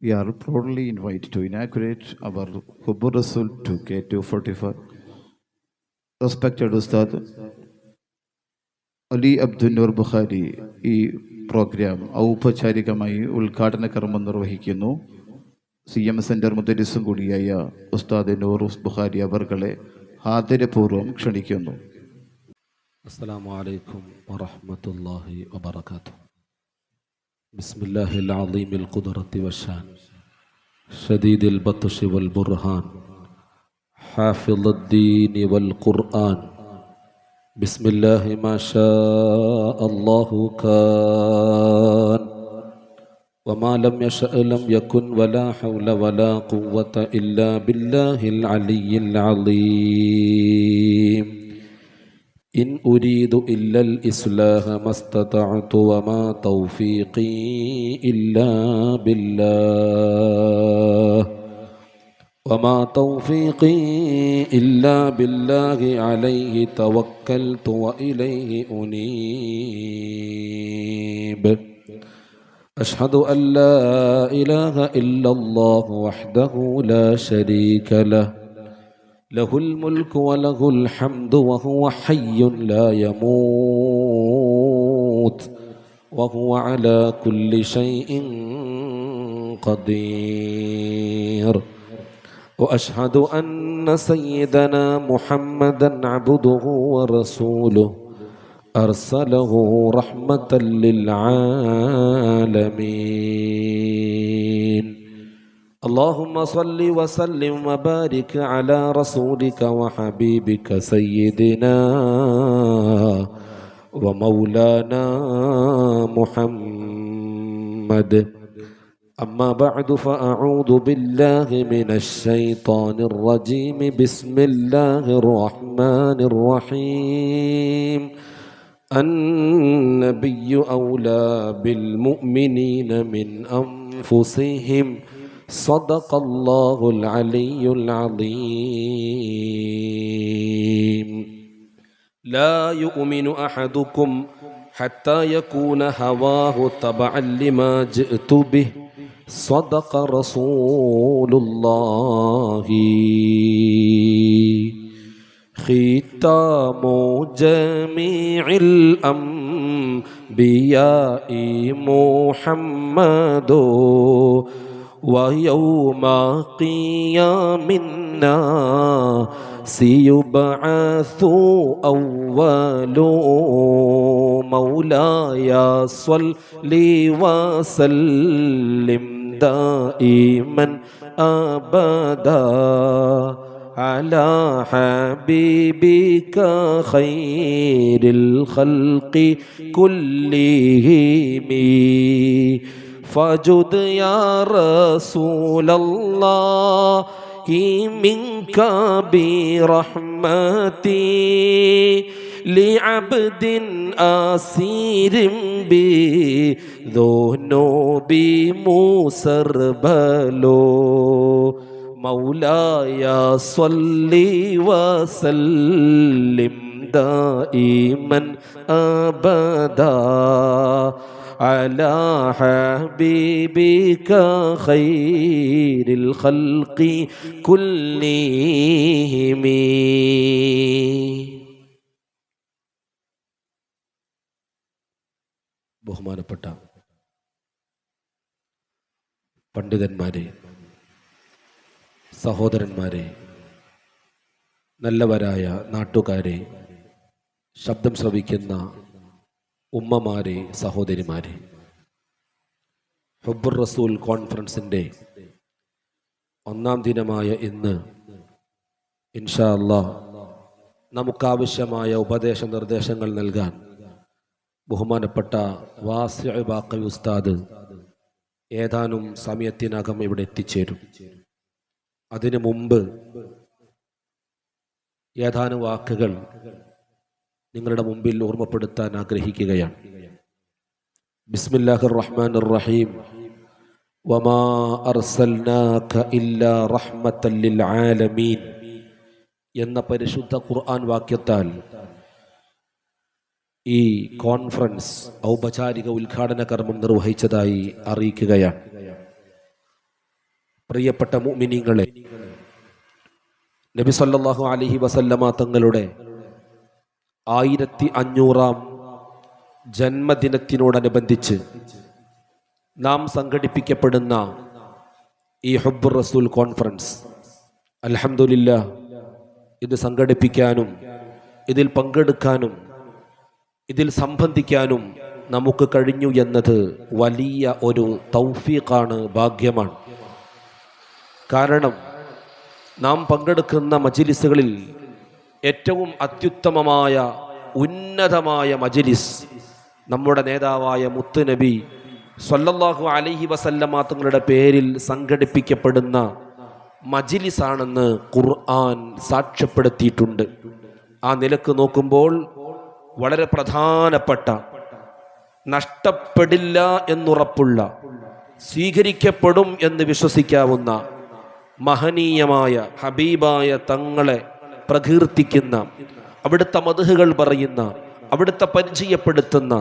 We are proudly invited to inaugurate our Hubbur Rasul 2K245. Respected Ustad Ali Abdul Nur Bukhari ഈ programme ഔപചാരികമായി ഉദ്ഘാടന കർമ്മം നിർവഹിക്കുന്നു. CM centre മുദരിസും കൂടിയായ ഉസ്താദ് നൂറുസ് ബുഖാരി അവർകളെ ആദരപൂർവ്വം ക്ഷണിക്കുന്നു. അസ്സലാമു അലൈക്കും വറഹ്മത്തുള്ളാഹി വബറകാതുഹു. ബിസ്മില്ലാഹിൽ അളീമിൽ ഖുദ്റത്തി വശാൻ ശദീദിൽ ബത്ശി വൽ ബുർഹാൻ ഹാഫിളുദ്ദീനി വൽ ഖുർആൻ ബിസ്മില്ലാഹി മാ ശാ അല്ലാഹു കാൻ വമാ ലം യശഅ ലം യകുൻ വലാ ഹൗല വലാ ഖുവത ഇല്ലാ ബില്ലാഹിൽ അലിയ്യിൽ അളീം. إن أريد إلا الإصلاح ما استطعت وما توفيقي إلا بالله عليه توكلت وإليه أنيب. أشهد أن لا إله إلا الله وحده لا شريك له له الملك وله الحمد وهو حي لا يموت وهو على كل شيء قدير. وأشهد أن سيدنا محمدا عبده ورسوله أرسله رحمة للعالمين. اللهم صل وسلم وبارك على رسولك وحبيبك سيدنا ومولانا محمد. أما بعد فأعوذ بالله من الشيطان الرجيم. بسم الله الرحمن الرحيم. النبي أولى بالمؤمنين من أنفسهم صدق الله العلي العظيم. لا يؤمن أحدكم حتى يكون هواه تبعا لما جئت به صدق رسول الله. ختام جميع الأنبياء محمد ويوم قيام الناس يبعث أول. مولاي صل وسلم دائما أبدا على حبيبك خير الخلق كلهم. فجد يا رسول الله منك برحمتي لعبد أسير بذنوب مسربل. مولاي صل وسلم دائما أبدا على حبيبك خير الخلق كلهم. ബഹുമാനപ്പെട്ട പണ്ഡിതന്മാരെ, സഹോദരന്മാരെ, നല്ലവരായ നാട്ടുകാരെ, ശബ്ദം ശ്രവിക്കുന്ന ഉമ്മമാരെ, സഹോദരിമാരെ, ഹുബ്ബുർ റസൂൽ കോൺഫറൻസിൻ്റെ ഒന്നാം ദിനമായ ഇന്ന് ഇൻഷാ അല്ലാഹ് നമുക്കാവശ്യമായ ഉപദേശ നിർദ്ദേശങ്ങൾ നൽകാൻ ബഹുമാനപ്പെട്ട വാസിഉ ബാഖവി ഉസ്താദ് ഏതാനും സമയത്തിനകം ഇവിടെ എത്തിച്ചേരും. അതിനു മുമ്പ് ഏതാനും വാക്കുകൾ നിങ്ങളുടെ മുമ്പിൽ ഓർമ്മപ്പെടുത്താൻ ആഗ്രഹിക്കുകയാണ്. ബിസ്മില്ലാഹിർ റഹ്മാനിർ റഹീം. വമാ അർസൽനാക ഇല്ലാ റഹ്മത്തൻ ലിൽ ആലമീൻ എന്ന പരിശുദ്ധ ഖുർആൻ വാക്യത്താൽ ഈ കോൺഫറൻസ് ഔപചാരിക ഉദ്ഘാടന കർമ്മം നിർവഹിച്ചതായി അറിയിക്കുകയാണ്. പ്രിയപ്പെട്ട മുഅ്മിനീങ്ങളെ, നബി സല്ലല്ലാഹു അലൈഹി വസല്ലമ തങ്ങളുടെ 1500-ാം ജന്മദിനത്തിനോടനുബന്ധിച്ച് നാം സംഘടിപ്പിക്കപ്പെടുന്ന ഈ ഹുബ്ബുർ റസൂൽ കോൺഫറൻസ്, അൽഹംദുലില്ലാഹ്, ഇത് സംഘടിപ്പിക്കാനും ഇതിൽ പങ്കെടുക്കാനും ഇതിൽ സംബന്ധിക്കാനും നമുക്ക് കഴിഞ്ഞു എന്നത് വലിയ ഒരു തൗഫീഖാണ്, ഭാഗ്യമാണ്. കാരണം നാം പങ്കെടുക്കുന്ന മജ്ലിസുകളിൽ ഏറ്റവും അത്യുത്തമമായ ഉന്നതമായ മജ്ലിസ് നമ്മുടെ നേതാവായ മുത്തുനബി സ്വല്ലല്ലാഹു അലൈഹി വസല്ലമ തങ്ങളുടെ പേരിൽ സംഘടിപ്പിക്കപ്പെടുന്ന മജ്ലിസാണെന്ന് ഖുർആൻ സാക്ഷ്യപ്പെടുത്തിയിട്ടുണ്ട്. ആ നിലക്ക് നോക്കുമ്പോൾ വളരെ പ്രധാനപ്പെട്ട, നഷ്ടപ്പെടില്ല എന്നുറപ്പുള്ള, സ്വീകരിക്കപ്പെടും എന്ന് വിശ്വസിക്കാവുന്ന മഹനീയമായ ഹബീബായ തങ്ങളെ പ്രകീർത്തിക്കുന്ന, അവിടുത്തെ മദ്ഹുകൾ പറയുന്ന, അവിടുത്തെ പരിചയപ്പെടുത്തുന്ന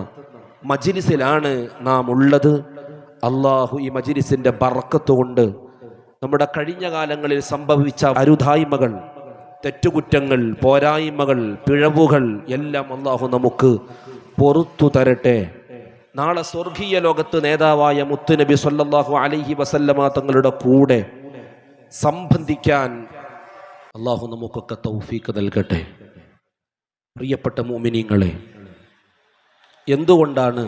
മജ്ലിസിലാണ് നാം ഉള്ളത്. അള്ളാഹു ഈ മജ്ലിസിന്റെ ബർക്കത്ത് കൊണ്ട് നമ്മുടെ കഴിഞ്ഞ കാലങ്ങളിൽ സംഭവിച്ച അരുതായ്മകൾ, തെറ്റുകുറ്റങ്ങൾ, പോരായ്മകൾ, പിഴവുകൾ എല്ലാം അള്ളാഹു നമുക്ക് പൊറുത്തു തരട്ടെ. നാളെ സ്വർഗീയ ലോകത്ത് നേതാവായ മുത്തുനബി സ്വല്ലല്ലാഹു അലൈഹി വസല്ലമ തങ്ങളുടെ കൂടെ സംബന്ധിക്കാൻ അള്ളാഹു നമുക്കൊക്കെ തൗഫീഖ് നൽകട്ടെ. പ്രിയപ്പെട്ട മുഅ്മിനീങ്ങളെ, എന്തുകൊണ്ടാണ്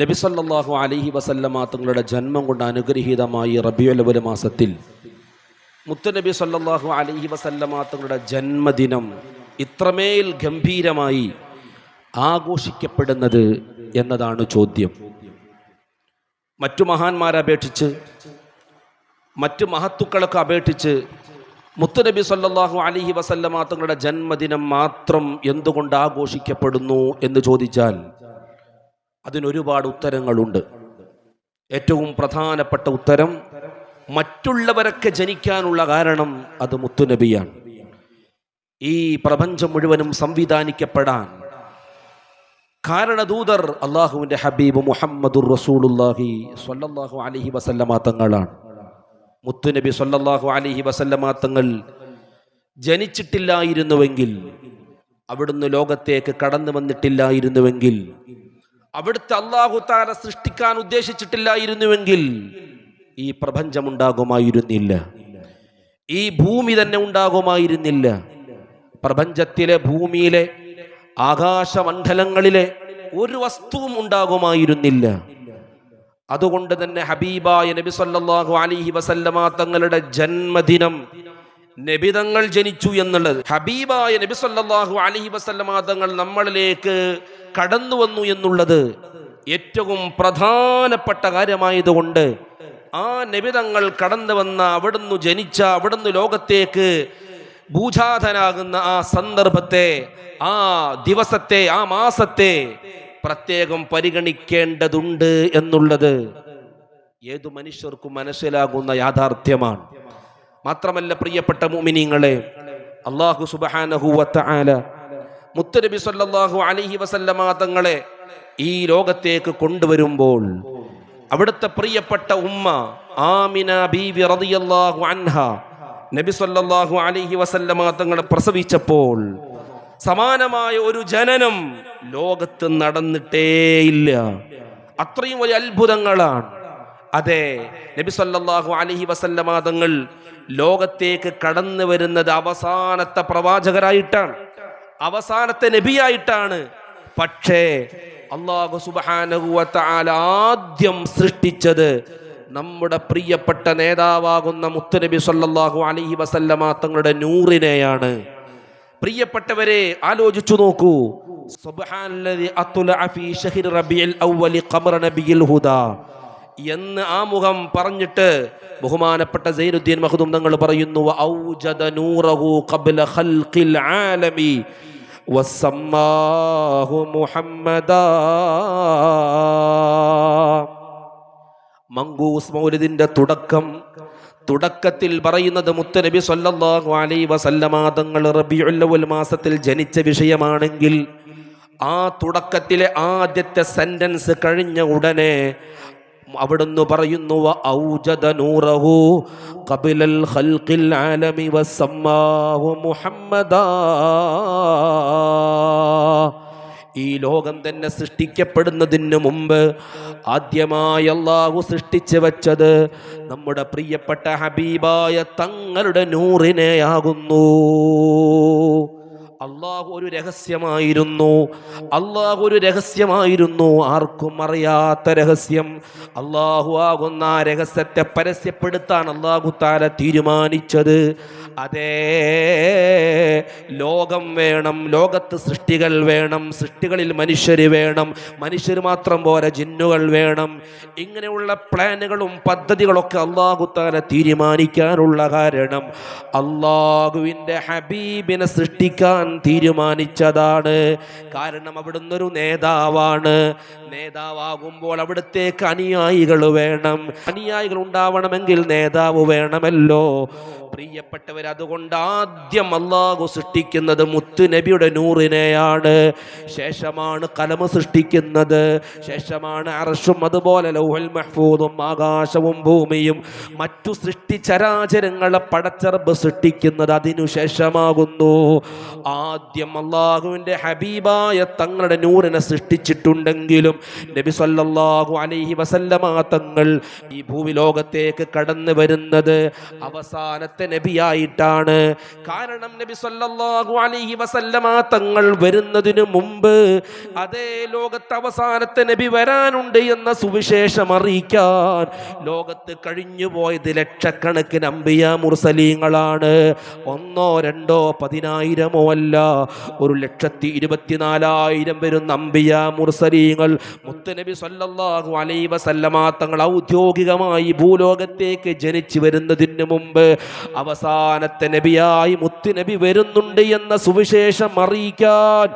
നബി സല്ലല്ലാഹു അലൈഹി വസല്ലമ തങ്ങളുടെ ജന്മം കൊണ്ട് അനുഗ്രഹീതമായി റബീഉൽ അവ്വൽ മാസത്തിൽ മുത്തുനബി സല്ലല്ലാഹു അലൈഹി വസല്ലമ തങ്ങളുടെ ജന്മദിനം ഇത്രമേൽ ഗംഭീരമായി ആഘോഷിക്കപ്പെടുന്നത് എന്നതാണ് ചോദ്യം. മറ്റു മഹാന്മാരെ അപേക്ഷിച്ച്, മറ്റു മഹത്തുക്കളൊക്കെ അപേക്ഷിച്ച് മുത്തുനബി സല്ലല്ലാഹു അലൈഹി വസല്ലമ തങ്ങളുടെ ജന്മദിനം മാത്രം എന്തുകൊണ്ട് ആഘോഷിക്കപ്പെടുന്നു എന്ന് ചോദിച്ചാൽ അതിനൊരുപാട് ഉത്തരങ്ങളുണ്ട്. ഏറ്റവും പ്രധാനപ്പെട്ട ഉത്തരം, മറ്റുള്ളവരൊക്കെ ജനിക്കാനുള്ള കാരണം അത് മുത്തുനബിയാണ്. ഈ പ്രപഞ്ചം മുഴുവനും സംവിധാനിക്കപ്പെടാൻ കാരണദൂതർ അള്ളാഹുവിൻ്റെ ഹബീബ് മുഹമ്മദുർ റസൂലുള്ളാഹി സ്വല്ലല്ലാഹു അലൈഹി വസല്ലമ തങ്ങളാണ്. മുത്തുനബി സ്വല്ലല്ലാഹു അലൈഹി വസല്ലമ തങ്ങൾ ജനിച്ചിട്ടില്ലായിരുന്നുവെങ്കിൽ, അവിടുന്ന് ലോകത്തേക്ക് കടന്നു വന്നിട്ടില്ലായിരുന്നുവെങ്കിൽ, അവിടുത്തെ അല്ലാഹു തആല സൃഷ്ടിക്കാൻ ഉദ്ദേശിച്ചിട്ടില്ലായിരുന്നുവെങ്കിൽ ഈ പ്രപഞ്ചം ഉണ്ടാകുമായിരുന്നില്ല, ഈ ഭൂമി തന്നെ ഉണ്ടാകുമായിരുന്നില്ല. പ്രപഞ്ചത്തിലെ, ഭൂമിയിലെ, ആകാശമണ്ഡലങ്ങളിലെ ഒരു വസ്തുവും ഉണ്ടാകുമായിരുന്നില്ല. അതുകൊണ്ട് തന്നെ ഹബീബായ നബി സല്ലല്ലാഹു അലൈഹി വസല്ലമ തങ്ങളുടെ ജന്മദിനം, നബി തങ്ങൾ ജനിച്ചു എന്നുള്ളത്, ഹബീബായ നബി സല്ലല്ലാഹു അലൈഹി വസല്ലമ തങ്ങൾ നമ്മളിലേക്ക് കടന്നു വന്നു എന്നുള്ളത് ഏറ്റവും പ്രധാനപ്പെട്ട കാര്യമായതുകൊണ്ട് ആ നബി തങ്ങൾ കടന്നു വന്ന, അവിടുന്ന് ജനിച്ച, അവിടുന്ന് ലോകത്തേക്ക് ഭൂജാതനാകുന്ന ആ സന്ദർഭത്തെ, ആ ദിവസത്തെ, ആ മാസത്തെ പ്രത്യേകം പരിഗണിക്കേണ്ടതുണ്ട് എന്നുള്ളത് ഏതു മനുഷ്യർക്കും മനസ്സിലാകുന്ന യാഥാർത്ഥ്യമാണ്. മാത്രമല്ല പ്രിയപ്പെട്ട മുഅ്മിനീങ്ങളെ, അല്ലാഹു സുബ്ഹാനഹു വ തആല മുത്തുനബി സല്ലല്ലാഹു അലൈഹി വസല്ലമ തങ്ങളെ ഈ ലോകത്തേക്ക് കൊണ്ടുവരുമ്പോൾ അവിടുത്തെ പ്രിയപ്പെട്ട ഉമ്മ ആമിന ബീവി റളിയല്ലാഹു അൻഹ നബി സല്ലല്ലാഹു അലൈഹി വസല്ലമ തങ്ങളെ പ്രസവിച്ചപ്പോൾ സമാനമായ ഒരു ജനനം ലോകത്ത് നടന്നിട്ടേയില്ല. അത്രയും വലിയ അത്ഭുതങ്ങളാണ്. അതെ, നബി സല്ലല്ലാഹു അലൈഹി വസല്ലമ തങ്ങൾ ലോകത്തേക്ക് കടന്നു വരുന്നത് അവസാനത്തെ പ്രവാചകരായിട്ടാണ്, അവസാനത്തെ നബിയായിട്ടാണ്. പക്ഷേ അല്ലാഹു സുബ്ഹാനഹു വ തആല ആദ്യം സൃഷ്ടിച്ചത് നമ്മുടെ പ്രിയപ്പെട്ട നേതാവാകുന്ന മുത്തുനബി സല്ലല്ലാഹു അലൈഹി വസല്ലമ തങ്ങളുടെ നൂറിനെയാണ്. പ്രിയപ്പെട്ടവരെ, ആലോചിച്ചു നോക്കൂ. സുബ്ഹാനല്ലദി അത്ലഅ ഫീ ശഹ്രി റബീഉൽ അവ്വലി ഖമറ നബിയിൽ ഹുദാ എന്ന് ആമുഖം പറഞ്ഞിട്ട് ബഹുമാനപ്പെട്ട സൈനുദ്ദീൻ മഖ്ദൂം തങ്ങൾ പറയുന്നു, ഔജദ നൂറഹു ഖബ്ല ഖൽഖിൽ ആലമി വസമ്മാഹു മുഹമ്മദാ. മങ്കൂസ് മൗലിദിന്റെ തുടക്കത്തിൽ പറയുന്നത് മുത്തുനബി സല്ലല്ലാഹു അലൈഹി വസല്ലമ തങ്ങൾ റബീഉൽ അവ്വൽ മാസത്തിൽ ജനിച്ച വിഷയമാണെങ്കിൽ ആ തുടക്കത്തിലെ ആദ്യത്തെ സെന്റൻസ് കഴിഞ്ഞ ഉടനെ അവിടുന്ന് പറയുന്നു ഔജദ നൂറഹു ഖബലൽ ഖൽഖിൽ ആലമി വസമ്മാഹു മുഹമ്മദാ. ഈ ലോകം തന്നെ സൃഷ്ടിക്കപ്പെടുന്നതിന് മുമ്പ് ആദ്യമായി അള്ളാഹു സൃഷ്ടിച്ചു വച്ചത് നമ്മുടെ പ്രിയപ്പെട്ട ഹബീബായ തങ്ങളുടെ നൂറിനെയാകുന്നു. അള്ളാഹു ഒരു രഹസ്യമായിരുന്നു, ആർക്കും അറിയാത്ത രഹസ്യം. അള്ളാഹു ആകുന്ന ആ രഹസ്യത്തെ പരസ്യപ്പെടുത്താൻ അള്ളാഹു താല തീരുമാനിച്ചത്. അതേ, ലോകം വേണം, ലോകത്ത് സൃഷ്ടികൾ വേണം, സൃഷ്ടികളിൽ മനുഷ്യർ വേണം, മനുഷ്യർ മാത്രം പോരാ ജിന്നുകൾ വേണം. ഇങ്ങനെയുള്ള പ്ലാനുകളും പദ്ധതികളൊക്കെ അള്ളാഹു താല തീരുമാനിക്കാനുള്ള കാരണം അള്ളാഹുവിൻ്റെ ഹബീബിനെ സൃഷ്ടിക്കാൻ തീരുമാനിച്ചതാണ്. കാരണം അവിടുന്ന് ഒരു നേതാവാണ്. നേതാവാകുമ്പോൾ അവിടുത്തേക്ക് അനുയായികൾ വേണം. അനുയായികൾ ഉണ്ടാവണമെങ്കിൽ നേതാവ് വേണമല്ലോ. പ്രിയപ്പെട്ടവർ, അതുകൊണ്ട് ആദ്യം അള്ളാഹു സൃഷ്ടിക്കുന്നത് മുത്തുനബിയുടെ നൂറിനെയാണ്. ശേഷമാണ് കലമ് സൃഷ്ടിക്കുന്നത്, ശേഷമാണ് അർശും അതുപോലെ ലൗഹുൽ മഹ്ഫൂദും ആകാശവും ഭൂമിയും മറ്റു സൃഷ്ടിചരാചരങ്ങളെ പടച്ചറബ് സൃഷ്ടിക്കുന്നത് അതിനുശേഷമാകുന്നു. ആദ്യം അള്ളാഹുവിൻ്റെ ഹബീബായ തങ്ങളുടെ നൂറിനെ സൃഷ്ടിച്ചിട്ടുണ്ടെങ്കിലും നബി സല്ലല്ലാഹു അലൈഹി വസല്ലമ തങ്ങൾ ഈ ഭൂവിലോകത്തേക്ക് കടന്നു വരുന്നത് അവസാനത്തെ നബിയായിട്ടാണ്. കാരണം നബി സല്ലല്ലാഹു അലൈഹി വസല്ലമ തങ്ങൾ വരുന്നതിനു മുമ്പ് അതേ ലോകത്ത് അവസാനത്തെ നബി വരാനുണ്ട് എന്ന സുവിശേഷം അറിയിക്കാൻ ലോകത്ത് കഴിഞ്ഞു പോയത് ലക്ഷക്കണക്കിന് അംബിയ മുർസലീങ്ങളാണ്. 1 2 10,000 അല്ല, 1,24,000 വരുന്ന അംബിയ മുർസലീങ്ങൾ മുത്തുനബി സല്ലല്ലാഹു അലൈഹി വസല്ലമ തങ്ങൾ ഔദ്യോഗികമായി ഭൂലോകത്തേക്ക് ജനിച്ചു വരുന്നതിന് മുമ്പ് അവസാനത്തെ നബിയായി മുത്തുനബി വരുന്നുണ്ട് എന്ന സുവിശേഷം അറിയിക്കാൻ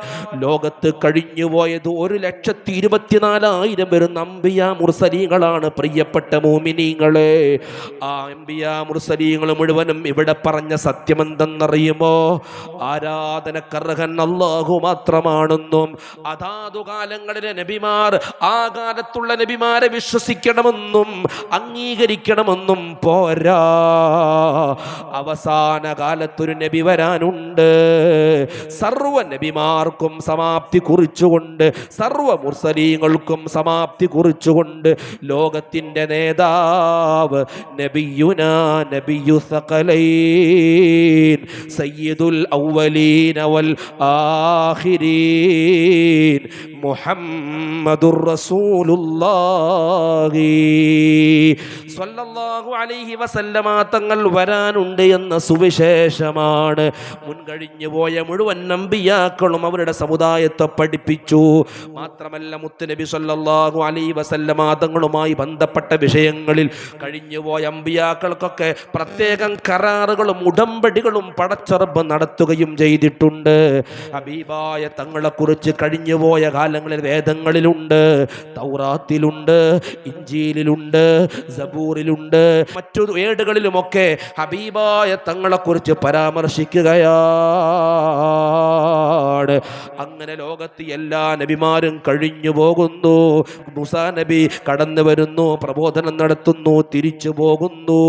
ലോകത്ത് കഴിഞ്ഞുപോയത് 1,24,000 വരുന്ന അംബിയ മുർസലീങ്ങളാണ്. പ്രിയപ്പെട്ട മോമിനീങ്ങളെ, ആ അംബിയ മുർസലീങ്ങൾ മുഴുവനും ഇവിടെ പറഞ്ഞ സത്യമെന്തെന്നറിയുമോ? ആരാധനക്കർഹൻ അല്ലാഹു മാത്രമാണെന്നും അതാതു കാലങ്ങളിലെ നബിമാർ ആ കാലത്തുള്ള നബിമാരെ വിശ്വസിക്കണമെന്നും അംഗീകരിക്കണമെന്നും പോരാ. അവസാന കാലത്തൊരു നബി വരാനുണ്ട്. സർവ നബിമാർക്കും സമാപ്തി കുറിച്ചുകൊണ്ട്, സർവ മുർസലീങ്ങൾക്കും സമാപ്തി കുറിച്ചുകൊണ്ട് ലോകത്തിൻ്റെ നേതാവ് നബിയുനാ നബിയു സഖലൈൻ സയ്യിദുൽ അവ്വലീന വൽ ആഖിരീൻ മുഹമ്മദുർ റസൂലുള്ളാഹി സ്വല്ലല്ലാഹു അലൈഹി വസല്ലമ തങ്ങൾ വരാനുണ്ട് എന്ന സുവിശേഷമാണ് മുൻകഴിഞ്ഞു പോയ മുഴുവൻ അമ്പിയാക്കളും അവരുടെ സമുദായത്തെ പഠിപ്പിച്ചു. മാത്രമല്ല മുത്തുനബി സ്വല്ലല്ലാഹു അലൈഹി വസല്ലമ തങ്ങളുമായി ബന്ധപ്പെട്ട വിഷയങ്ങളിൽ കഴിഞ്ഞുപോയ അമ്പിയാക്കൾക്കൊക്കെ പ്രത്യേകം കരാറുകളും ഉടമ്പടികളും പടച്ചറബ് നടത്തുകയും ചെയ്തിട്ടുണ്ട്. ഹബീബായ തങ്ങളെക്കുറിച്ച് കഴിഞ്ഞുപോയ കാലങ്ങളിൽ വേദങ്ങളിലുണ്ട്, തൗറാത്തിലുണ്ട്, ഇഞ്ചീലിലുണ്ട്, സബൂറിലുണ്ട്, മറ്റു ഏടുകളിലുമൊക്കെ ഹബീബായ തങ്ങളെക്കുറിച്ച് പരാമർശിക്കുകയാണ്. അങ്ങനെ ലോകത്ത് എല്ലാ നബിമാരും കഴിഞ്ഞു പോകുന്നു. മൂസാ നബി കടന്നു വരുന്നു, പ്രബോധനം നടത്തുന്നു, തിരിച്ചു പോകുന്നു.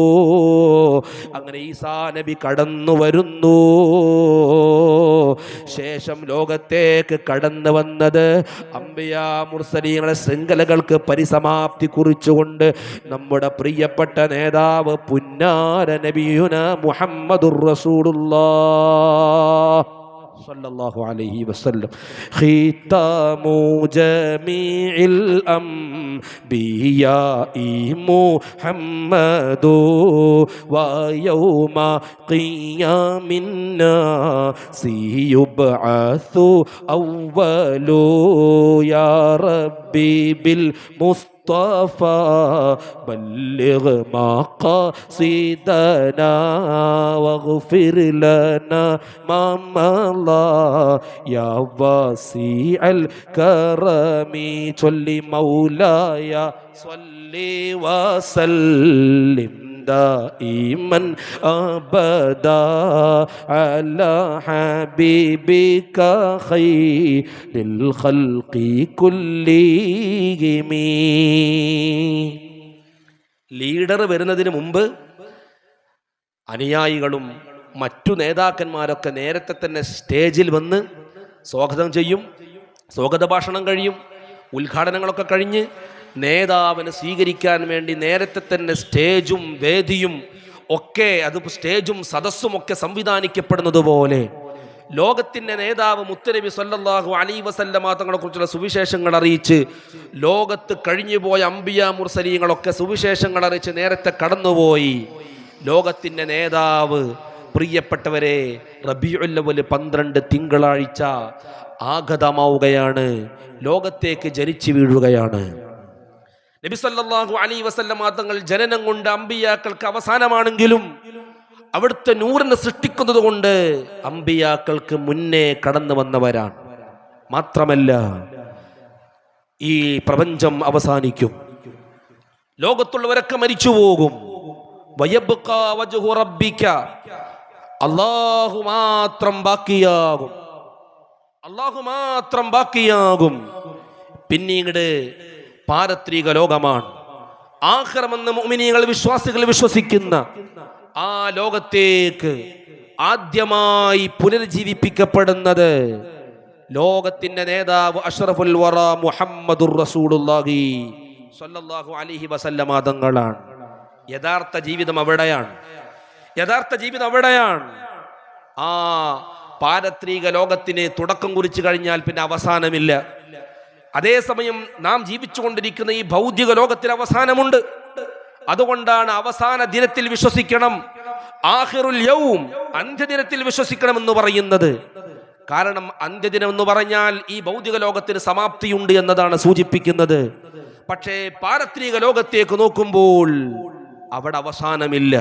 അങ്ങനെ ഈസാ നബി കടന്നു വരുന്നു. ശേഷം ലോകത്തേക്ക് കടന്നു വന്നത് അംബിയാ മുർസലീങ്ങളുടെ ശൃംഖലകൾക്ക് പരിസമാപ്തി കുറിച്ചുകൊണ്ട് നമ്മുടെ പ്രിയപ്പെട്ട നേതാവ് പുന്നാര നബിയുന മുഹമ്മദുർ റസൂലുള്ളാഹ് സല്ലല്ലാഹു അലൈഹി വസല്ലം. ഖിതാമു ജമീഇൽ അംബിയാഇ മുഹമ്മദു വ യൗമ ഖിയാമിൻ നാസി യുബ്അസു അവ്വലു യാ റബ്ബി ബിൽ മുസ്തഫാ ബല്ലിഗ മഖാസിദനാ വഗ്ഫിർ ലനാ മാ മളാ യാ വാസിഅൽ കറമി ചൊല്ലി മൗലായ സ്വല്ലി വസല്ലിം دائما أبدا على حبيبك خير الخلق كلهم. ലീഡർ വരുന്നതിന് മുമ്പ് അനുയായികളും മറ്റു നേതാക്കന്മാരൊക്കെ നേരത്തെ തന്നെ സ്റ്റേജിൽ വന്ന് സ്വാഗതം ചെയ്യും. സ്വാഗത ഭാഷണം കഴിയും, ഉദ്ഘാടനങ്ങളൊക്കെ കഴിഞ്ഞ് നേതാവിനെ സ്വീകരിക്കാൻ വേണ്ടി നേരത്തെ തന്നെ സ്റ്റേജും വേദിയും ഒക്കെ, അത് സ്റ്റേജും സദസ്സും ഒക്കെ സംവിധാനിക്കപ്പെടുന്നത് പോലെ ലോകത്തിൻ്റെ നേതാവ് മുത്തുനബി സല്ലല്ലാഹു അലൈഹി വസല്ലമ തങ്ങളെ കുറിച്ചുള്ള സുവിശേഷങ്ങൾ അറിയിച്ച്, ലോകത്ത് കഴിഞ്ഞുപോയ അംബിയ മുർസലീങ്ങളൊക്കെ സുവിശേഷങ്ങൾ അറിയിച്ച് നേരത്തെ കടന്നുപോയി. ലോകത്തിൻ്റെ നേതാവ് പ്രിയപ്പെട്ടവരെ റബീഉൽ അവ്വൽ 12 തിങ്കളാഴ്ച ആഗതമാവുകയാണ്, ലോകത്തേക്ക് ജനിച്ചു വീഴുകയാണ്. നബി സല്ലല്ലാഹു അലൈഹി വസല്ലമ തങ്ങൾ ജനനം കൊണ്ട് അമ്പിയാക്കൾക്ക് അവസാനമാണെങ്കിലും അവിടുത്തെ നൂറിനെ സൃഷ്ടിക്കുന്നത് കൊണ്ട് അമ്പിയാക്കൾക്ക് മുന്നേ കടന്നു വന്നവരാണ്. മാത്രമല്ല, ഈ പ്രപഞ്ചം അവസാനിക്കും, ലോകത്തുള്ളവരൊക്കെ മരിച്ചു പോകും. വയബ്ഖാ വജ്ഹു റബ്ബിക, അല്ലാഹു മാത്രം ബാക്കിയാകും, അല്ലാഹു മാത്രം ബാക്കിയാകും. പിന്നീട് പാരത്രിക ലോകമാണ്. ആഖിറമെന്ന് മുഅ്മിനീങ്ങൾ വിശ്വാസികൾ വിശ്വസിക്കുന്ന ആ ലോകത്തേക്ക് ആദ്യമായി പുനർജീവിപ്പിക്കപ്പെടുന്നത് ലോകത്തിന്റെ നേതാവ് അഷ്റഫുൽ വറ മുഹമ്മദുർ റസൂലുള്ളാഹി സ്വല്ലല്ലാഹു അലൈഹി വസല്ലമ തങ്ങളാണ്. യഥാർത്ഥ ജീവിതം അവിടെയാണ്, യഥാർത്ഥ ജീവിതം അവിടെയാണ്. ആ പാരത്രിക ലോകത്തിന് തുടക്കം കുറിച്ചു കഴിഞ്ഞാൽ പിന്നെ അവസാനമില്ല. അതേസമയം നാം ജീവിച്ചുകൊണ്ടിരിക്കുന്ന ഈ ഭൗതിക ലോകത്തിന് അവസാനമുണ്ട്. അതുകൊണ്ടാണ് അവസാന ദിനത്തിൽ വിശ്വസിക്കണം, ആഖിറുൽ യൗം, അന്ത്യദിനത്തിൽ വിശ്വസിക്കണമെന്ന് പറയുന്നത്. കാരണം അന്ത്യദിനം എന്ന് പറഞ്ഞാൽ ഈ ഭൗതിക ലോകത്തിന് സമാപ്തിയുണ്ട് എന്നതാണ് സൂചിപ്പിക്കുന്നത്. പക്ഷേ പാരത്രിക ലോകത്തേക്ക് നോക്കുമ്പോൾ അവിടെ അവസാനമില്ല,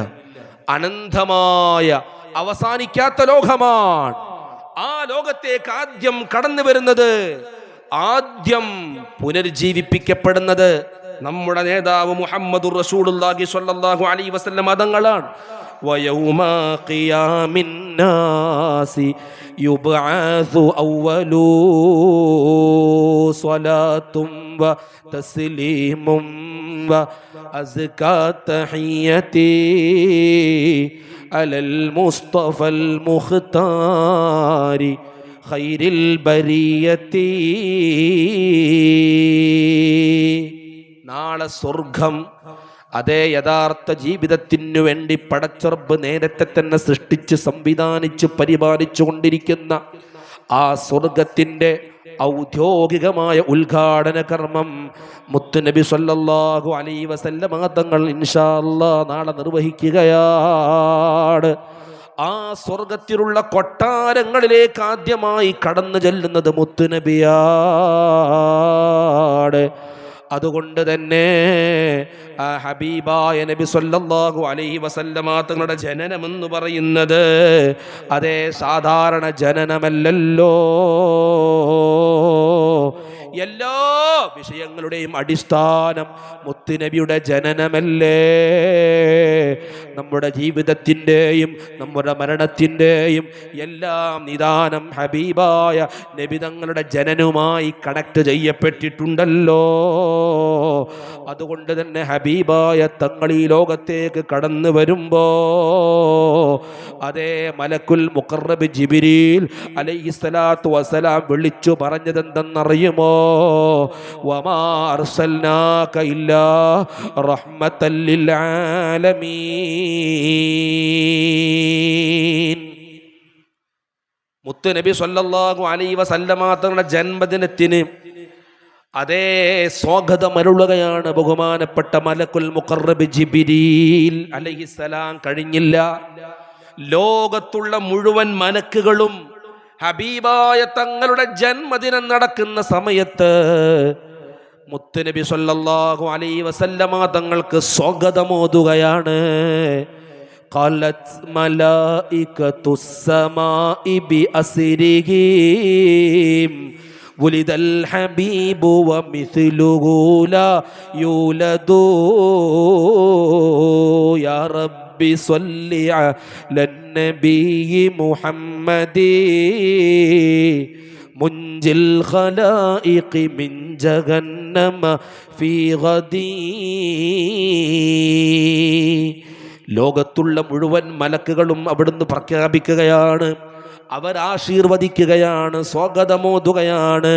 അനന്തമായ അവസാനിക്കാത്ത ലോകമാണ്. ആ ലോകത്തേക്ക് ആദ്യം കടന്നു വരുന്നത്, ആദ്യം പുനർജീവിപ്പിക്കപ്പെടുന്നത് നമ്മുടെ നേതാവ് മുഹമ്മദുർ റസൂലുള്ളാഹി സ്വല്ലല്ലാഹു അലൈഹി വസല്ലം തങ്ങളാണ്. വയൗമ ഖിയാമിൻ നാസി യുബ്അസു അവ്വലു സ്വലാത്തും വ തസ്ലീമും വ അസ്കാ തഹിയതി അലൽ മുസ്തഫൽ മുഖ്താരി ഖൈരിൽ ബരിയത്തി. നാളെ സ്വർഗം, അതേ യഥാർത്ഥ ജീവിതത്തിനു വേണ്ടി പടച്ചറബ് നേരത്തെ തന്നെ സൃഷ്ടിച്ച് സംവിധാനിച്ച് പരിപാലിച്ചു കൊണ്ടിരിക്കുന്ന ആ സ്വർഗത്തിന്റെ ഔദ്യോഗികമായ ഉദ്ഘാടന കർമ്മം മുത്തുനബി സല്ലല്ലാഹു അലൈഹി വസല്ലമ തങ്ങൾ ഇൻഷാ അല്ലാഹ് നാളെ നിർവഹിക്കുകയാണ്. ആ സ്വർഗത്തിലുള്ള കൊട്ടാരങ്ങളിലേക്ക് ആദ്യമായി കടന്നു ചെല്ലുന്നത് മുത്തുനബിയാണ്. അതുകൊണ്ട് തന്നെ ആ ഹബീബായ നബി സല്ലല്ലാഹു അലൈഹി വസല്ലമ തങ്ങളുടെ ജനനം എന്ന് പറയുന്നത് അതേ സാധാരണ ജനനമല്ലല്ലോ. എല്ലാ വിഷയങ്ങളുടെയും അടിസ്ഥാനം മുത്തുനബിയുടെ ജനനമല്ലേ. നമ്മുടെ ജീവിതത്തിൻ്റെയും നമ്മുടെ മരണത്തിൻ്റെയും എല്ലാം നിദാനം ഹബീബായ നബി തങ്ങളുടെ ജനനവുമായി കണക്ട് ചെയ്യപ്പെട്ടിട്ടുണ്ടല്ലോ. അതുകൊണ്ട് തന്നെ ഹബീബായ തങ്ങൾ ഈ ലോകത്തേക്ക് കടന്നു വരുമ്പോ അതേ മലക്കുൽ മുഖറബ് ജിബ്രീൽ അലൈഹിസ്സലാത്തു വസ്സലാം വിളിച്ചു പറഞ്ഞതെന്തെന്നറിയുമോ? വമാ അർസൽനാക ഇല്ലാ റഹ്മത്തൽ ലിൽ ആലമീൻ. മുത്തുനബി സല്ലല്ലാഹു അലൈഹി വസല്ലമ തങ്ങളുടെ ജന്മദിനത്തിന് അതേ സ്വാഗതമരുളുകയാണ് ബഹുമാനപ്പെട്ട മലക്കുൽ മുഖറബ് ജിബ്രീൽ അലൈഹിസ്സലാം. കഴിഞ്ഞില്ല, ലോകത്തുള്ള മുഴുവൻ മലക്കുകളും ഹബീബായ തങ്ങളുടെ ജന്മദിനം നടക്കുന്ന സമയത്ത് മുത്തുനബി സല്ലല്ലാഹു അലൈഹി വസല്ലമ തങ്ങൾക്ക് സ്വാഗതമോതുകയാണ്. ഖാലത് മലായികത്തുസ് സമാഇ ബിഅസ്രിഹിം വുലിദൽ ഹബീബു വമിസ്ലുഹു ലാ യൂലദു യാ റബ്ബി സ്വല്ലി അലൻ നബി മുഹമ്മദി മുൻജിൽ ഖലായിഖി മിൻ ജഹന്നമ ജഹന്നമ ഫീ ഗദീ. ലോകത്തുള്ള മുഴുവൻ മലക്കുകളും അവിടുന്ന് പ്രഖ്യാപിക്കുകയാണ്, അവരാശീർവദിക്കുകയാണ്, സ്വാഗതമോതുകയാണ്.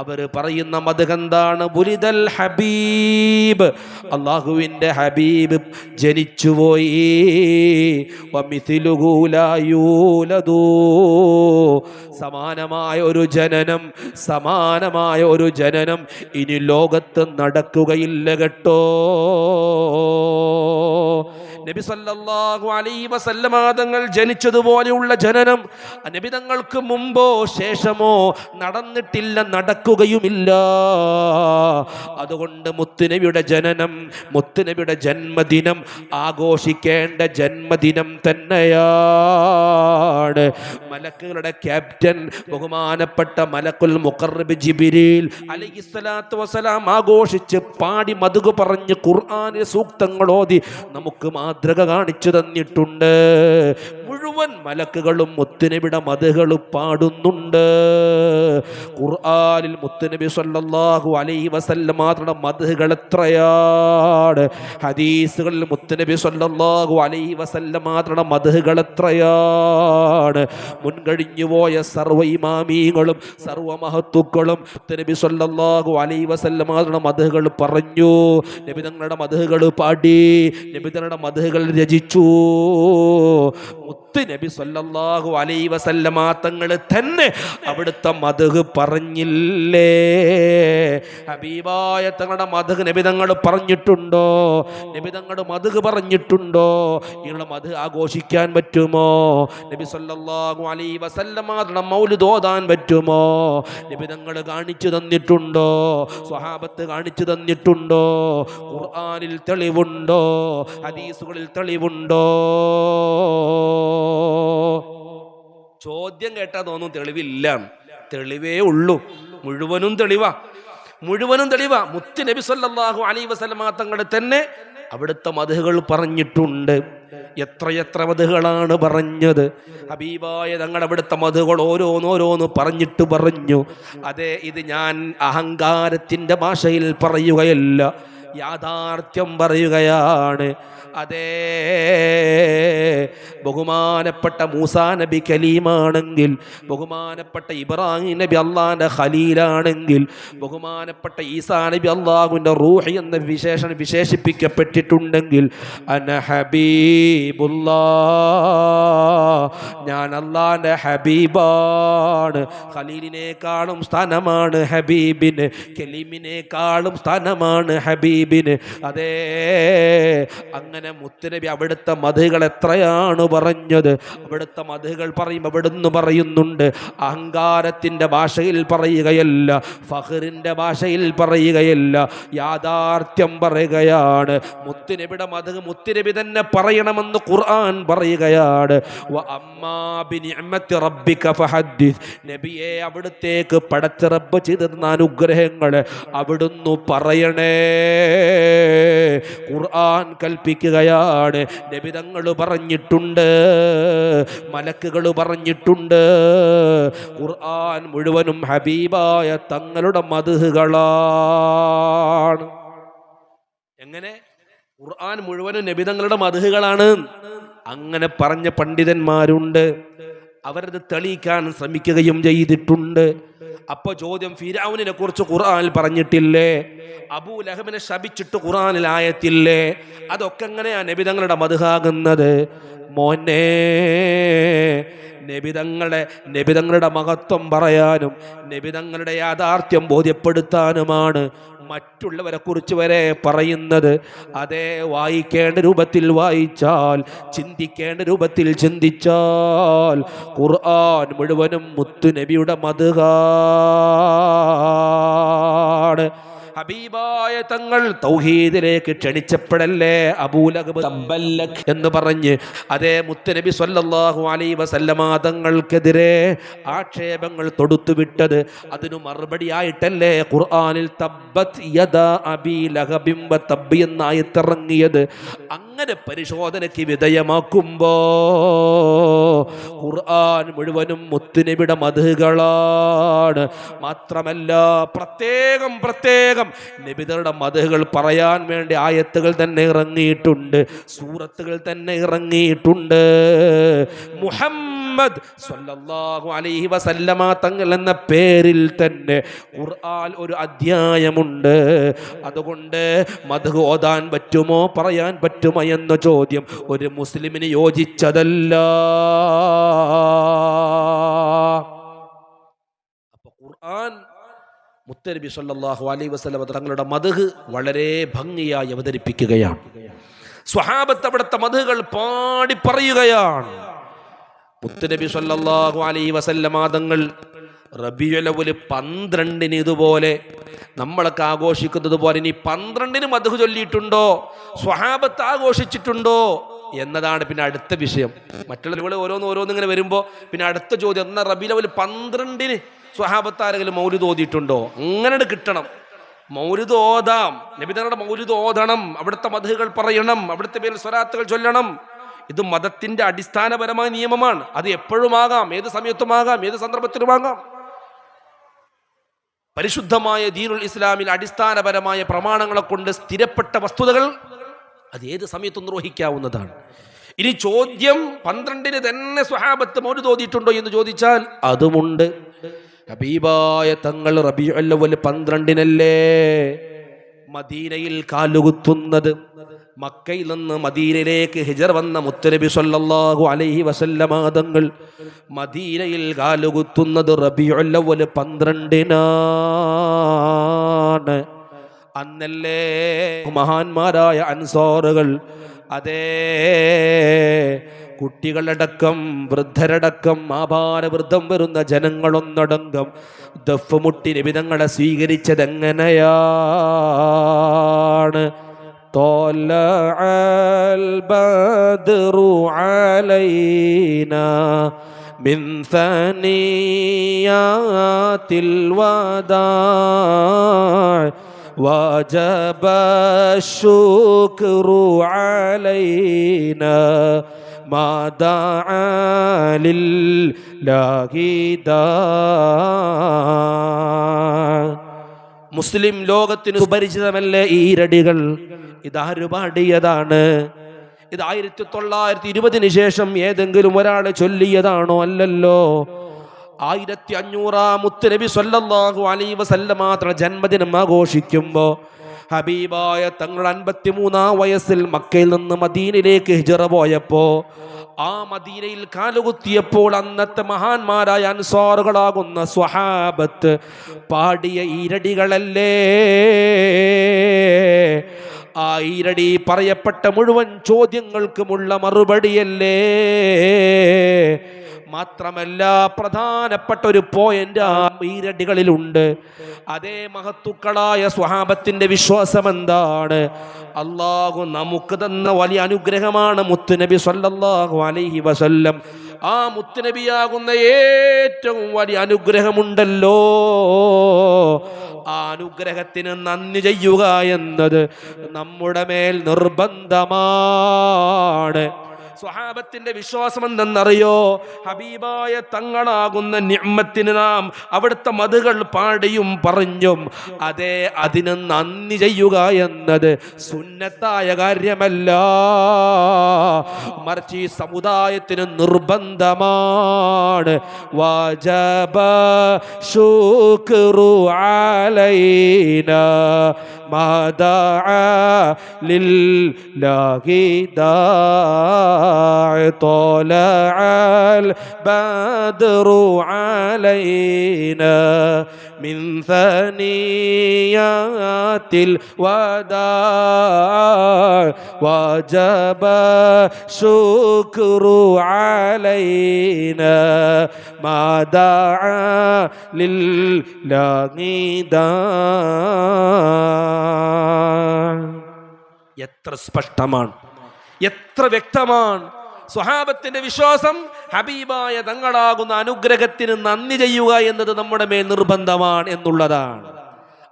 അവർ പറയുന്ന മദ്ഹെന്താണ്? ബുലിദൽ ഹബീബ്, അള്ളാഹുവിൻ്റെ ഹബീബ് ജനിച്ചുപോയി. വമിഥിലുഹു ലാ യൂലദു, സമാനമായ ഒരു ജനനം ഇനി ലോകത്ത് നടക്കുകയില്ല കേട്ടോ. നബി സല്ലല്ലാഹു അലൈഹി വസല്ലമ തങ്ങൾ ജനിച്ചതുപോലെയുള്ള ജനനം നബി തങ്ങൾക്ക് മുമ്പോ ശേഷമോ നടന്നിട്ടില്ല, നടക്കുകയുമില്ല. അതുകൊണ്ട് മുത്തുനബിയുടെ ജനനം, മുത്തുനബിയുടെ ജന്മദിനം ആഘോഷിക്കേണ്ട ജന്മദിനം തന്നെയാണ്. മലക്കുകളുടെ ക്യാപ്റ്റൻ ബഹുമാനപ്പെട്ട മലക്കുൽ മുഖർറബ് ജിബ്രീൽ അലൈഹിസ്സലാത്തു വസ്സലാം ആഘോഷിച്ച് പാടി മദ്ഹ് പറഞ്ഞ് ഖുർആനിലെ സൂക്തങ്ങൾ ഓതി നമുക്ക് മാതൃക കാണിച്ചു തന്നിട്ടുണ്ട്. മുഴുവൻ മലക്കുകളും മുത്തുനബിയുടെ മദ്ഹുകൾ പാടുന്നുണ്ട്. ഖുർആനിൽ മുത്തുനബി സല്ലല്ലാഹു അലൈഹി വസല്ലം മാത്രം മദ്ഹുകൾ എത്രയാണ്, ഹദീസുകളിൽ മുത്തുനബി സല്ലല്ലാഹു അലൈഹി വസല്ലം മാത്രം മദ്ഹുകൾ എത്രയാണ്. മുൻകഴിഞ്ഞു പോയ സർവ്വ ഇമാമീങ്ങളും സർവ്വ മഹത്തുക്കളും മുത്തുനബി സല്ലല്ലാഹു അലൈഹി വസല്ലം മാത്രം മദ്ഹുകൾ പറഞ്ഞു, നബി തങ്ങളുടെ മദ്ഹുകൾ പാടി, നബി തങ്ങളുടെ മദ്ഹുകൾ രചിച്ചു. മുത്ത് നബി സല്ലല്ലാഹു അലൈഹി വസല്ലമ തങ്ങൾ തന്നെ അവിടുത്തെ മദ്ഹ് പറഞ്ഞില്ലേ? ഹബീബായ തങ്ങളുടെ മദ്ഹ് നബി തങ്ങൾ പറഞ്ഞിട്ടുണ്ടോ? നബി തങ്ങളുടെ മദ്ഹ് പറഞ്ഞിട്ടുണ്ടോ? ഇങ്ങനെ മദ്ഹ് ആഘോഷിക്കാൻ പറ്റുമോ? നബി സല്ലല്ലാഹു അലൈഹി വസല്ലമ തങ്ങളുടെ മൗലിദ് ഓതാൻ പറ്റുമോ? നബി തങ്ങൾ കാണിച്ചു തന്നിട്ടുണ്ടോ? സ്വഹാബത്ത് കാണിച്ചു തന്നിട്ടുണ്ടോ? ഖുർആനിൽ തെളിവുണ്ടോ? ഹദീസുകളിൽ തെളിവുണ്ടോ? ചോദ്യം കേട്ടാ തോന്നും തെളിവില്ല. തെളിവേ ഉള്ളൂ. മുഴുവനും തെളിവാ. മുത്ത് നബി സല്ലല്ലാഹു അലൈഹി വസല്ലമ തങ്ങൾ തന്നെ അവിടുത്തെ മദ്ഹുകൾ പറഞ്ഞിട്ടുണ്ട്. എത്രയെത്ര മദ്ഹുകളാണ് പറഞ്ഞത്. ഹബീബായ തങ്ങൾ അവിടുത്തെ മദ്ഹുകൾ ഓരോന്നോരോന്ന് പറഞ്ഞിട്ട് പറഞ്ഞു. അതെ, ഇത് ഞാൻ അഹങ്കാരത്തിൻ്റെ ഭാഷയിൽ പറയുകയല്ല, യാഥാർത്ഥ്യം പറയുകയാണ്. അതേ, ബഹുമാനപ്പെട്ട മൂസാ നബി കലീമാണെങ്കിൽ, ബഹുമാനപ്പെട്ട ഇബ്രാഹിം നബി അള്ളാഹിൻ്റെ ഖലീലാണെങ്കിൽ, ബഹുമാനപ്പെട്ട ഈസാ നബി അള്ളാഹുവിൻ്റെ റൂഹ് എന്ന വിശേഷിപ്പിക്കപ്പെട്ടിട്ടുണ്ടെങ്കിൽ, അന ഹബീബുല്ലാഹ്, ഞാൻ അള്ളാഹിൻ്റെ ഹബീബാണ്. ഖലീലിനേക്കാളും സ്ഥാനമാണ് ഹബീബിന്, കലീമിനേക്കാളും സ്ഥാനമാണ് ഹബീബിന്. അതേ, അങ്ങനെ മുത്തുനബി അവിടുത്തെ മദ്ഹുകൾ എത്രയാണ് പറഞ്ഞത്. അവിടുത്തെ മദ്ഹുകൾ പറയും, അവിടുന്ന് പറയുന്നുണ്ട്, അഹങ്കാരത്തിൻ്റെ ഭാഷയിൽ പറയുകയല്ല, ഫഖറിൻ്റെ ഭാഷയിൽ പറയുകയല്ല, യാഥാർത്ഥ്യം പറയുകയാണ്. മുത്തുനബിയുടെ മദ്ഹ് മുത്തുനബി തന്നെ പറയണമെന്ന് ഖുർആൻ പറയുകയാണ്. വ അമ്മാ ബിനിഅമത്തി റബ്ബിക ഫഹദ്ദിസ്, നബിയെ അവിടുത്തേക്ക് പടച്ച റബ്ബ് ചെയ്തിരുന്ന അനുഗ്രഹങ്ങൾ അവിടുന്ന് പറയണേ. ഖുർആൻ കൽപ്പിക്കുകയാണ്. നബി തങ്ങൾ പറഞ്ഞിട്ടുണ്ട്, മലക്കുകൾ പറഞ്ഞിട്ടുണ്ട്. ഖുർആൻ മുഴുവനും ഹബീബായ തങ്ങളുടെ മദ്ഹുകളാണ്. എങ്ങനെ? ഖുർആൻ മുഴുവനും നബി തങ്ങളുടെ മദ്ഹുകളാണ്. അങ്ങനെ പറഞ്ഞ പണ്ഡിതന്മാരുണ്ട്. അവരത് തെളിയിക്കാൻ ശ്രമിക്കുകയും ചെയ്തിട്ടുണ്ട്. അപ്പൊ ചോദ്യം, ഫിർഔനിനെ കുറിച്ച് ഖുർആനിൽ പറഞ്ഞിട്ടില്ലേ? അബൂ ലഹബിനെ ശപിച്ചിട്ട് ഖുർആനിൽ ആയത്തില്ലേ? അതൊക്കെ എങ്ങനെയാ നബി തങ്ങളുടെ മദ്ഹാകുന്നത്? മോനെ, നബി തങ്ങളുടെ മഹത്വം പറയാനും നബി തങ്ങളുടെ യാഥാർത്ഥ്യം ബോധ്യപ്പെടുത്താനുമാണ് മറ്റുള്ളവരെ കുറിച്ച് വരെ പറയുന്നത്. അതേ, വായിക്കേണ്ട രൂപത്തിൽ വായിച്ചാൽ, ചിന്തിക്കേണ്ട രൂപത്തിൽ ചിന്തിച്ചാൽ ഖുർആൻ മുഴുവനും മുത്തു നബിയുടെ മദ്ഹാണ്. ഹബീബായ തങ്ങൾ തൗഹീദിലേക്ക് ക്ഷണിച്ചപ്പെടല്ലേ അബൂ ലഹബ് തബ്ബല്ലക് എന്ന് പറഞ്ഞ് അതേ മുത്തുനബി സ്വല്ലല്ലാഹു അലൈഹി വസല്ലമ തങ്ങൾക്കെതിരെ ആക്ഷേപങ്ങൾ തൊടുത്തുവിട്ടത് അതിനു മറുപടിയായിട്ടല്ലേ ഖുർആനിൽ തബ്ബത് യദാ അബീ ലഹബിൻ വ തബ്ബ് എന്ന ആയത്തിറങ്ങിയത്. അങ്ങനെ പരിശോധനയ്ക്ക് വിധേയമാക്കുമ്പോ ഖുർആൻ മുഴുവനും മുത്തുനബിയുടെ മദ്ഹുകളാണ്. മാത്രമല്ല പ്രത്യേകം നബിതരുടെ മദ്ഹുകൾ പറയാൻ വേണ്ടി ആയത്തുകൾ തന്നെ ഇറങ്ങിയിട്ടുണ്ട്, സൂറത്തുകൾ തന്നെ ഇറങ്ങിയിട്ടുണ്ട്. മുഹമ്മദ് സ്വല്ലല്ലാഹു അലൈഹി വസല്ലമ തങ്ങൾ എന്ന പേരിൽ തന്നെ ഖുർആൻ ഒരു അധ്യായമുണ്ട്. അതുകൊണ്ട് മദ്ഹ് ഓതാൻ പറ്റുമോ, പറയാൻ പറ്റുമോ എന്ന ചോദ്യം ഒരു മുസ്ലിമിന് യോജിച്ചതല്ല. അപ്പൊ ഖുർആൻ മുത്തനബി സല്ലല്ലാഹു അലൈഹി വസല്ലം തങ്ങളുടെ മദ്ഹ് വളരെ ഭംഗിയായി അവതരിപ്പിക്കുകയാണ്. സ്വഹാബത്ത് അവിടുത്തെ മദ്ഹുകൾ പാടി പറയുകയാണ്. മുത്തനബി സല്ലല്ലാഹു അലൈഹി വസല്ലം തങ്ങൾ റബീഉൽ അവ്വൽ 12 ഇതുപോലെ നമ്മളൊക്കെ ആഘോഷിക്കുന്നത് പോലെ ഇനി 12 മദ്ഹ് ചൊല്ലിയിട്ടുണ്ടോ, സ്വഹാബത്ത് ആഘോഷിച്ചിട്ടുണ്ടോ എന്നതാണ് പിന്നെ അടുത്ത വിഷയം. മറ്റുള്ളവർ ഓരോന്നിങ്ങനെ വരുമ്പോൾ പിന്നെ അടുത്ത ചോദ്യം, എന്നാൽ റബീഉൽ അവ്വൽ 12 സ്വഹാബത്ത് ആരെങ്കിലും മൗലിദ് ഓതിയിട്ടുണ്ടോ? അങ്ങനെ കിട്ടണം. മൗലിദ് ഓതാം, നബി തങ്ങളുടെ മൗലിദ് ഓതണം, അവിടുത്തെ മദ്ഹുകൾ പറയണം, അവിടുത്തെ പേരിൽ സ്വലാത്തുകൾ ചൊല്ലണം. ഇത് മതത്തിന്റെ അടിസ്ഥാനപരമായ നിയമമാണ്. അത് എപ്പോഴുമാകാം, ഏത് സമയത്തുമാകാം, ഏത് സന്ദർഭത്തിലുമാകാം. പരിശുദ്ധമായ ദീനുൽ ഇസ്ലാമിൽ അടിസ്ഥാനപരമായ പ്രമാണങ്ങളെ കൊണ്ട് സ്ഥിരപ്പെട്ട വസ്തുതകൾ അത് ഏത് സമയത്തും നിർവഹിക്കാവുന്നതാണ്. ഇനി ചോദ്യം 12 തന്നെ സ്വഹാബത്ത് മൗലിദ് ഓതിയിട്ടുണ്ടോ എന്ന് ചോദിച്ചാൽ അതുമുണ്ട്. ഹബീബായ തങ്ങൾ റബീഉൽ അവ്വൽ 12 മദീനയിൽ കാലുകുത്തുന്നത്. മക്കയിൽ നിന്ന് മദീനയിലേക്ക് ഹിജറ വന്ന മുത്തനബി സല്ലല്ലാഹു അലൈഹി വസല്ലമ തങ്ങൾ മദീനയിൽ കാലുകുത്തുന്നത് റബീഉൽ അവ്വൽ 12 അന്നല്ലേ മഹാന്മാരായ അൻസാറുകൾ, അതേ കുട്ടികളടക്കം വൃദ്ധരടക്കം ആഭാരവൃദ്ധം വരുന്ന ജനങ്ങളൊന്നടങ്കം ദഫ് മുട്ടി നബി തങ്ങളെ സ്വീകരിച്ചതെങ്ങനെയാണ്? طلع البدر علينا من ثنيات الوداع وجب الشكر علينا ما دعا لله داع. മുസ്ലിം ലോകത്തിന് സുപരിചിതമല്ലേ ഈരടികൾ? ഇതാര് പാടിയതാണ്? ഇത് 1920 ശേഷം ഏതെങ്കിലും ഒരാൾ ചൊല്ലിയതാണോ? അല്ലല്ലോ. 1500 മുത്തുനബി സ്വല്ലല്ലാഹു അലൈഹി വസല്ലമ ജന്മദിനം ആഘോഷിക്കുമ്പോൾ ഹബീബായ തങ്ങളുടെ 53 വയസ്സിൽ മക്കയിൽ നിന്ന് മദീനയിലേക്ക് ഹിജറ പോയപ്പോൾ ആ മദീനയിൽ കാലുകുത്തിയപ്പോൾ അന്നത്തെ മഹാന്മാരായ അൻസാറുകളാകുന്ന സ്വഹാബത്ത് പാടിയ ഈരടികളല്ലേ? ആ ഈരടി പറയപ്പെട്ട മുഴുവൻ ചോദ്യങ്ങൾക്കുമുള്ള മറുപടിയല്ലേ? മാത്രമല്ല പ്രധാനപ്പെട്ട ഒരു പോയിന്റ് ആ ഈരടികളിലുണ്ട്. അതേ മഹത്തുക്കളായ സ്വഹാബത്തിന്റെ വിശ്വാസം എന്താണ്? അള്ളാഹു നമുക്ക് തന്ന വലിയ അനുഗ്രഹമാണ് മുത്തുനബി സ്വല്ലല്ലാഹു അലൈഹി വസല്ലം. ആ മുത്തുനബിയാകുന്ന ഏറ്റവും വലിയ അനുഗ്രഹമുണ്ടല്ലോ, ആ അനുഗ്രഹത്തിന് നന്ദി ചെയ്യുക എന്നത് നമ്മുടെ മേൽ നിർബന്ധമാണ്. സ്വഹാബത്തിന്റെ വിശ്വാസം എന്തെന്നറിയോ? ഹബീബായ തങ്ങളാകുന്ന നിഅ്മത്തിന് നാം അവിടുത്തെ മദ്ഹുകൾ പാടിയും പറഞ്ഞും അതേ അതിന് നന്ദി ചെയ്യുക എന്നത് സുന്നത്തായ കാര്യമല്ല, മറിച്ച് ഈ സമുദായത്തിന് നിർബന്ധമാണ്. വജബ ശുക്റു അലൈനാ മാ ദഅ ലില്ലാഹി طلع البدر علينا من ثنيات الوداع وجب شكر علينا ما دعا لله داع. എത്ര സ്പഷ്ടമാണ്, എത്ര വ്യക്തമാണ് സ്വഹാബത്തിന്റെ വിശ്വാസം. ഹബീബായ തങ്ങളാകുന്ന അനുഗ്രഹത്തിന് നന്ദി ചെയ്യുക എന്നത് നമ്മുടെ മേൽ നിർബന്ധമാണ് എന്നുള്ളതാണ്.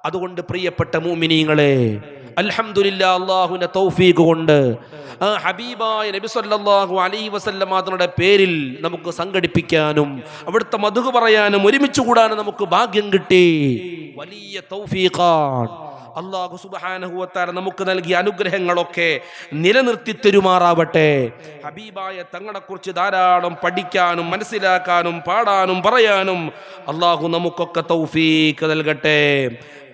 അതുകൊണ്ട് പ്രിയപ്പെട്ട മുഅ്മിനീങ്ങളെ, അൽഹംദുലില്ലാ, അള്ളാഹുവിന്റെ തൗഫീഖ് കൊണ്ട് ആ ഹബീബായ നബി സല്ലല്ലാഹു അലൈഹി വസല്ലം തങ്ങളുടെ പേരിൽ നമുക്ക് സംഘടിപ്പിക്കാനും അവിടുത്തെ മദ്ഹ് പറയാനും ഒരുമിച്ച് കൂടാനും നമുക്ക് ഭാഗ്യം കിട്ടി. വലിയ തൗഫീഖാണ്. അല്ലാഹു സുബ്ഹാനഹു വ തആല നമുക്ക് നൽകിയ അനുഗ്രഹങ്ങളൊക്കെ നിലനിർത്തി തരുമാറാവട്ടെ. ഹബീബായ തങ്ങളെക്കുറിച്ച് ധാരാളം പഠിക്കാനും മനസ്സിലാക്കാനും പാടാനും പറയാനും അല്ലാഹു നമുക്കൊക്കെ തൗഫീഖ് നൽകട്ടെ.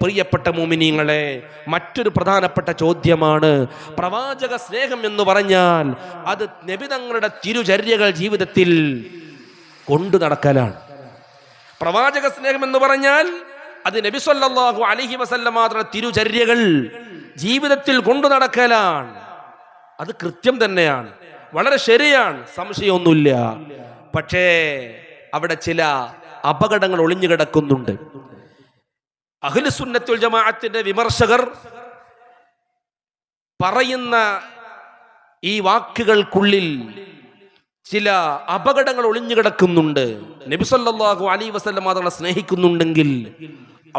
പ്രിയപ്പെട്ട മുഅ്മിനീങ്ങളെ, മറ്റൊരു പ്രധാനപ്പെട്ട ചോദ്യമാണ് പ്രവാചക സ്നേഹം എന്ന് പറഞ്ഞാൽ അത് നബി തങ്ങളുടെ തിരുചര്യകൾ ജീവിതത്തിൽ കൊണ്ടു നടക്കലാണ്. പ്രവാചക സ്നേഹം എന്ന് പറഞ്ഞാൽ അത് നബി സല്ലല്ലാഹു അലൈഹി വസല്ലം തങ്ങളുടെ തിരുചര്യകൾ ജീവിതത്തിൽ കൊണ്ടു നടക്കലാണ്. അത് കൃത്യം തന്നെയാണ്, വളരെ ശരിയാണ്, സംശയമൊന്നുമില്ല. പക്ഷേ അവിടെ ചില അപകടങ്ങൾ ഒളിഞ്ഞു കിടക്കുന്നുണ്ട്. അഹ്ലു സുന്നത്തുൽ ജമാഅത്തിന്റെ വിമർശകർ പറയുന്ന ഈ വാക്കുകൾക്കുള്ളിൽ ചില അപകടങ്ങൾ ഒളിഞ്ഞു കിടക്കുന്നുണ്ട്. നബി സല്ലല്ലാഹു അലൈഹി വസല്ലം തങ്ങളെ സ്നേഹിക്കുന്നുണ്ടെങ്കിൽ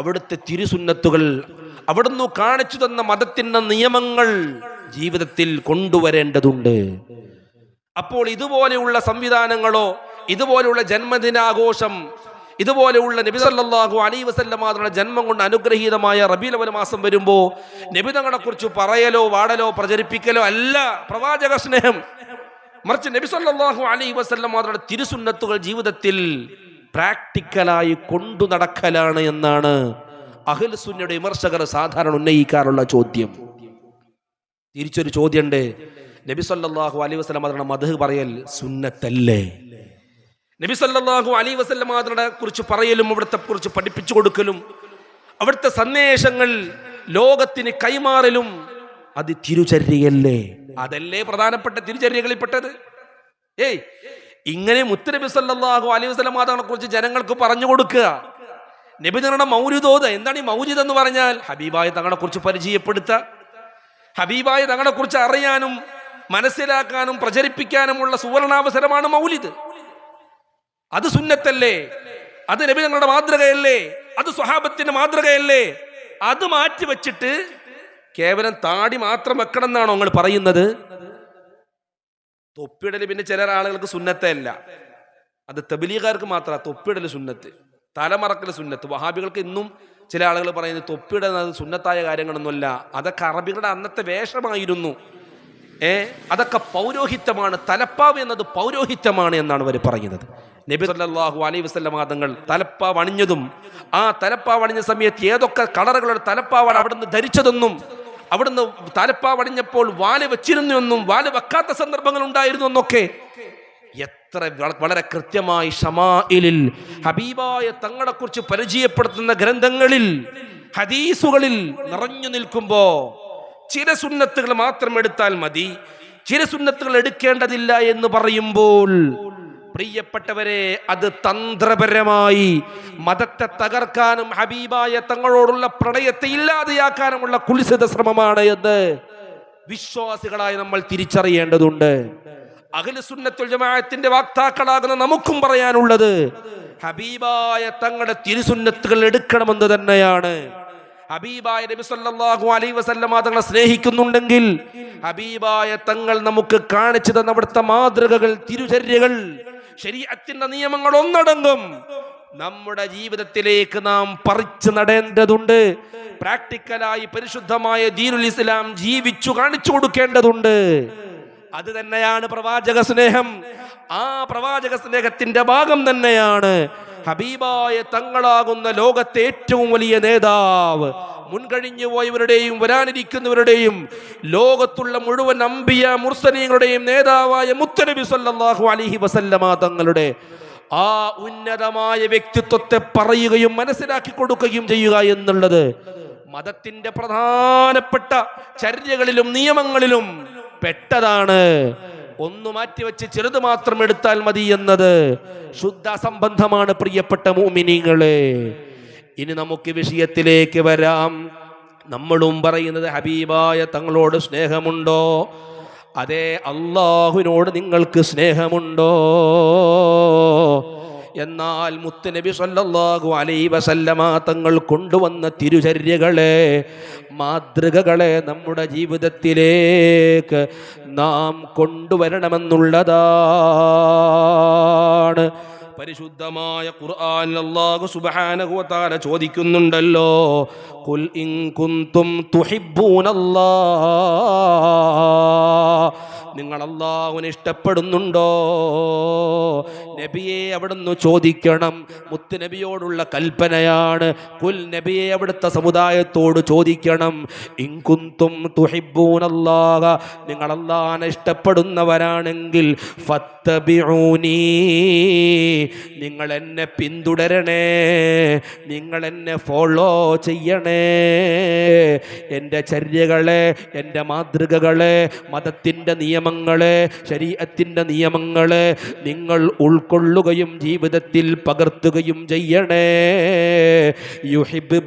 അവിടുത്തെ തിരുസുന്നത്തുകൾ, അവിടുന്ന് കാണിച്ചു തന്ന മതത്തിന്റെ നിയമങ്ങൾ ജീവിതത്തിൽ കൊണ്ടുവരേണ്ടതുണ്ട്. അപ്പോൾ ഇതുപോലെയുള്ള സംവിധാനങ്ങളോ ഇതുപോലെയുള്ള ജന്മദിനാഘോഷം, ഇതുപോലെയുള്ള നബി സല്ലല്ലാഹു അലൈഹി വസല്ലം തങ്ങളുടെ ജന്മം കൊണ്ട് അനുഗ്രഹീതമായ റബീഉൽ അവ്വൽ മാസം വരുമ്പോൾ നബി തങ്ങളെ കുറിച്ച് പറയലോ വാടലോ പ്രചരിപ്പിക്കലോ അല്ല പ്രവാചക സ്നേഹം. മറിച്ച് നബി സല്ലല്ലാഹു അലൈഹി വസല്ലം തങ്ങളുടെ തിരുസുന്നത്തുകൾ ജീവിതത്തിൽ പ്രാക്ടിക്കലായി കൊണ്ടു നടക്കലാണ് എന്നാണ് അഹ്ലു സുന്നയുടെ വിമർശകർ സാധാരണ ഉന്നയിക്കാറുള്ള ചോദ്യം. തിരിച്ചൊരു ചോദ്യമുണ്ട്, നബി സല്ലല്ലാഹു അലൈഹി വസല്ലം തങ്ങളുടെ മദ്ഹ് പറയൽ സുന്നത്തല്ലേ? നബി സല്ലല്ലാഹു അലൈഹി വസല്ലം തങ്ങളെ കുറിച്ച് പറയലും അവിടുത്തെ കുറിച്ച് പഠിപ്പിച്ചു കൊടുക്കലും അവിടുത്തെ സന്ദേശങ്ങൾ ലോകത്തിന് കൈമാറലും അത് തിരുചര്യയല്ലേ? അതല്ലേ പ്രധാനപ്പെട്ട തിരുചര്യകളിൽപ്പെട്ടത്? ഇങ്ങനെ മുത്തുനബി സല്ലല്ലാഹു അലൈഹി വസല്ലം തങ്ങളെ കുറിച്ച് ജനങ്ങൾക്ക് പറഞ്ഞു കൊടുക്കുക. നബി തങ്ങളുടെ മൗലിദോദ്. എന്താണ് ഈ മൗലിദ് എന്ന് പറഞ്ഞാൽ? ഹബീബായ തങ്ങളെ കുറിച്ച് പരിചയപ്പെടുത്തുക, ഹബീബായ തങ്ങളെ കുറിച്ച് അറിയാനും മനസ്സിലാക്കാനും പ്രചരിപ്പിക്കാനുമുള്ള സുവർണാവസരമാണ് മൗലിദ്. അത് സുന്നത്തല്ലേ? അത് നബി തങ്ങളുടെ മാതൃകയല്ലേ? അത് സ്വഹാബത്തിന്റെ മാതൃകയല്ലേ? അത് മാറ്റി വെച്ചിട്ട് കേവലം താടി മാത്രം വെക്കണം എന്നാണോ നിങ്ങൾ പറയുന്നത്? തൊപ്പിയിടൽ പിന്നെ ചില ആളുകൾക്ക് സുന്നത്തല്ല, അത് തബ്ലീഗുകാർക്ക് മാത്രമാണ് തൊപ്പിയിടൽ സുന്നത്ത്, തലമറക്കൽ സുന്നത്ത്. വഹാബികൾക്ക് ഇന്നും ചില ആളുകൾ പറയുന്നത് തൊപ്പിയിടുന്നത് സുന്നത്തായ കാര്യങ്ങളൊന്നുമല്ല, അതൊക്കെ അറബികളുടെ അന്നത്തെ വേഷമായിരുന്നു. അതൊക്കെ പൗരോഹിത്യമാണ്, തലപ്പാവ് എന്നത് പൗരോഹിത്യമാണ് എന്നാണ് അവർ പറയുന്നത്. നബി സല്ലല്ലാഹു അലൈഹി വസല്ലം തങ്ങൾ തലപ്പാവ് അണിഞ്ഞതും ആ തലപ്പാവ് അണിഞ്ഞ സമയത്ത് ഏതൊക്കെ കളറുകളുടെ തലപ്പാവാണ് അവിടുന്ന് ധരിച്ചതെന്നും അവിടുന്ന് തലപ്പാവ് അണിഞ്ഞപ്പോൾ വാല് വെച്ചിരുന്നു എന്നും വാല് വെക്കാത്ത സന്ദർഭങ്ങൾ ഉണ്ടായിരുന്നു എന്നൊക്കെ എത്ര വളരെ കൃത്യമായി ഷമാഇലിൽ ഹബീബായ തങ്ങളെ കുറിച്ച് പരിചയപ്പെടുത്തുന്ന ഗ്രന്ഥങ്ങളിൽ ഹദീസുകളിൽ നിറഞ്ഞു നിൽക്കുമ്പോ ചില സുന്നത്തുകൾ മാത്രം എടുത്താൽ മതി, ചില സുന്നത്തുകൾ എടുക്കേണ്ടതില്ല എന്ന് പറയുമ്പോൾ പ്രിയപ്പെട്ടവരെ, അത് തന്ത്രപരമായി മതത്തെ തകർക്കാനും ഹബീബായ തങ്ങളോടുള്ള പ്രണയത്തെ ഇല്ലാതെയാക്കാനുമുള്ള കുൽസിത ശ്രമമാണ് എന്ന് വിശ്വാസികളായി നമ്മൾ തിരിച്ചറിയേണ്ടതുണ്ട്. അഹ്ലു സുന്നത്തുൽ ജമാഅത്തിന്റെ വക്താക്കളാകുന്ന നമുക്കും പറയാനുള്ളത് ഹബീബായ തങ്ങളുടെ തിരുസുന്നത്തുകൾ എടുക്കണമെന്ന് തന്നെയാണ്. ഹബീബായ നബി സല്ലല്ലാഹു അലൈഹി വസല്ലം തങ്ങളെ സ്നേഹിക്കുന്നുണ്ടെങ്കിൽ ഹബീബായ തങ്ങൾ നമുക്ക് കാണിച്ചു തന്ന അവിടുത്തെ മാതൃകകൾ, തിരുചര്യകൾ, ശരീഅത്തിന്റെ നിയമങ്ങൾ ഒന്നടങ്കം നമ്മുടെ ജീവിതത്തിലേക്ക് നാം പറിച്ചു നടേണ്ടതുണ്ട്. പ്രാക്ടിക്കലായി പരിശുദ്ധമായ ദീനുൽ ഇസ്ലാം ജീവിച്ചു കാണിച്ചു കൊടുക്കേണ്ടതുണ്ട്. അത് തന്നെയാണ് പ്രവാചക സ്നേഹം. ആ പ്രവാചക സ്നേഹത്തിന്റെ ഭാഗം തന്നെയാണ് ഹബീബായ തങ്ങളാകുന്ന ലോകത്തെ ഏറ്റവും വലിയ നേതാവ്, മുൻകഴിഞ്ഞു പോയവരുടെയും വരാനിരിക്കുന്നവരുടെയും ലോകത്തുള്ള മുഴുവൻ അംബിയ മുർസലീങ്ങളുടെയും നേതാവായ മുത്തുനബി സല്ലല്ലാഹു അലൈഹി വസല്ലമ തങ്ങളുടെ ആ ഉന്നതമായ വ്യക്തിത്വത്തെ പറയുകയും മനസ്സിലാക്കി കൊടുക്കുകയും ചെയ്യുക എന്നുള്ളത് മതത്തിന്റെ പ്രധാനപ്പെട്ട ചര്യകളിലും നിയമങ്ങളിലും പെട്ടതാണ്. ഒന്ന് മാറ്റിവെച്ച് ചെറുത് മാത്രം എടുത്താൽ മതി എന്നത് ശുദ്ധ സംബന്ധമാണ്. പ്രിയപ്പെട്ട മുഅ്മിനീങ്ങളെ, ഇനി നമുക്ക് വിഷയത്തിലേക്ക് വരാം. നമ്മളും പറയുന്നത് ഹബീബായ തങ്ങളോട് സ്നേഹമുണ്ടോ? അതേ, അല്ലാഹുവിനോട് നിങ്ങൾക്ക് സ്നേഹമുണ്ടോ? എന്നാൽ മുത്തുനബി സല്ലല്ലാഹു അലൈഹി വസല്ലമ തങ്ങൾ കൊണ്ടുവന്ന തിരുചര്യകളെ, മാതൃകകളെ നമ്മുടെ ജീവിതത്തിലേക്ക് നാം കൊണ്ടുവരണമെന്നുള്ളതാണ്. പരിശുദ്ധമായ ഖുർആനിൽ അല്ലാഹു സുബ്ഹാനഹു വ തആല ചോദിക്കുന്നുണ്ടല്ലോ, ഖുൽ ഇൻ കുൻതും തുഹിബ്ബൂനല്ലാഹ്, നിങ്ങൾ അല്ലാഹുവിനെ ഇഷ്ടപ്പെടുന്നുണ്ടോ? നബിയെ അവിടുന്ന് ചോദിക്കണം. മുത്ത് നബിയോടുള്ള കൽപ്പനയാണ്. ഖുൽ, നബിയെ അവിടുത്തെ സമുദായത്തോട് ചോദിക്കണം, ഇൻ കുൻതും തുഹിബ്ബൂനല്ലാഹ, നിങ്ങൾ അല്ലാഹുവിനെ ഇഷ്ടപ്പെടുന്നവരാണെങ്കിൽ ഫത്തബിഊനി, നിങ്ങൾ എന്നെ പിന്തുടരണേ, നിങ്ങൾ എന്നെ ഫോളോ ചെയ്യണേ. എൻ്റെ ചര്യകളെ, എൻ്റെ മാതൃകകളെ, മതത്തിൻ്റെ നിയമങ്ങളെ, ശരീഅത്തിൻ്റെ നിയമങ്ങളെ നിങ്ങൾ ഉൾക്കൊള്ളുകയും ജീവിതത്തിൽ പകർത്തുകയും ചെയ്യണേ. യുഹിബ്ബുകുമുല്ലാഹ്,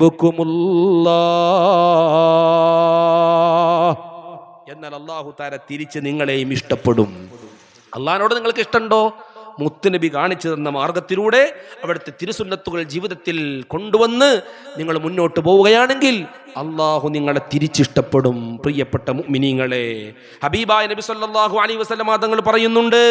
എന്നാൽ അല്ലാഹു തആല തിരിച്ച് നിങ്ങളെയും ഇഷ്ടപ്പെടും. അള്ളാഹിനോട് നിങ്ങൾക്ക് ഇഷ്ടമുണ്ടോ? മുത്തുനബി കാണിച്ചു തന്ന മാർഗത്തിലൂടെ അവിടുത്തെ തിരുസുന്നത്തുകൾ ജീവിതത്തിൽ കൊണ്ടുവന്ന് നിങ്ങൾ മുന്നോട്ട് പോവുകയാണെങ്കിൽ അള്ളാഹു നിങ്ങളെ തിരിച്ചിഷ്ടപ്പെടും. പ്രിയപ്പെട്ട മുഅ്മിനീങ്ങളെ, ഹബീബായ നബി സല്ലല്ലാഹു അലൈഹി വസല്ലം തങ്ങൾ പറയുന്നുണ്ട്,